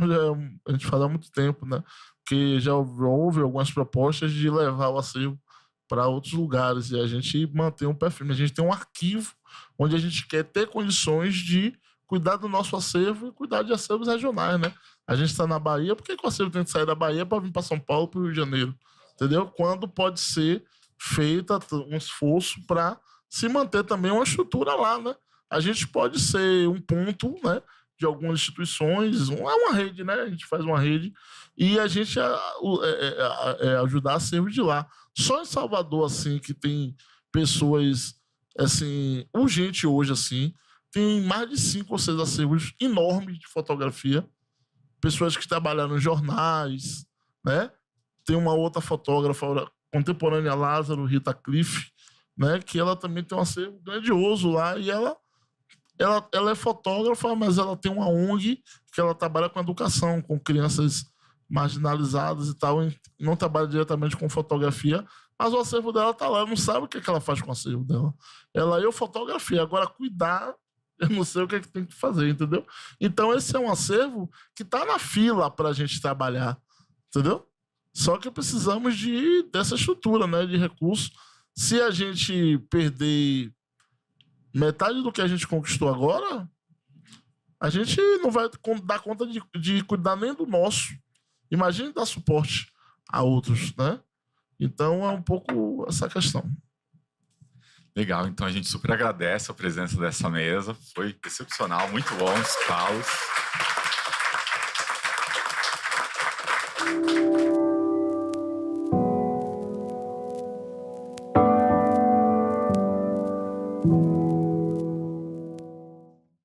a gente fala há muito tempo, né? Porque já houve algumas propostas de levar o acervo para outros lugares, e a gente mantém um perfil. A gente tem um arquivo onde a gente quer ter condições de cuidar do nosso acervo e cuidar de acervos regionais, né? A gente está na Bahia, por que o acervo tem que sair da Bahia para vir para São Paulo, para o Rio de Janeiro? Entendeu? Quando pode ser feita um esforço para se manter também uma estrutura lá, né? A gente pode ser um ponto, né, de algumas instituições, é uma rede, né? A gente faz uma rede e a gente ajudar acervos de lá. Só em Salvador, assim, que tem pessoas, assim, urgente hoje, assim, tem mais de 5 ou 6 acervos enormes de fotografia, pessoas que trabalharam em jornais, né? Tem uma outra fotógrafa contemporânea, Lázaro, Rita Cliff, né? Que ela também tem um acervo grandioso lá, e ela é fotógrafa, mas ela tem uma ONG que ela trabalha com educação, com crianças marginalizadas e tal, não trabalha diretamente com fotografia, mas o acervo dela tá lá, não sabe o que ela faz com o acervo dela. Eu fotografia, agora cuidar, eu não sei o que é que tem que fazer, entendeu? Então esse é um acervo que tá na fila pra gente trabalhar, entendeu? Só que precisamos dessa estrutura, né, de recursos. Se a gente perder metade do que a gente conquistou agora, a gente não vai dar conta de cuidar nem do nosso. Imagine dar suporte a outros, né? Então é um pouco essa questão. Legal, então a gente super agradece a presença dessa mesa. Foi excepcional, muito bom escutá-los.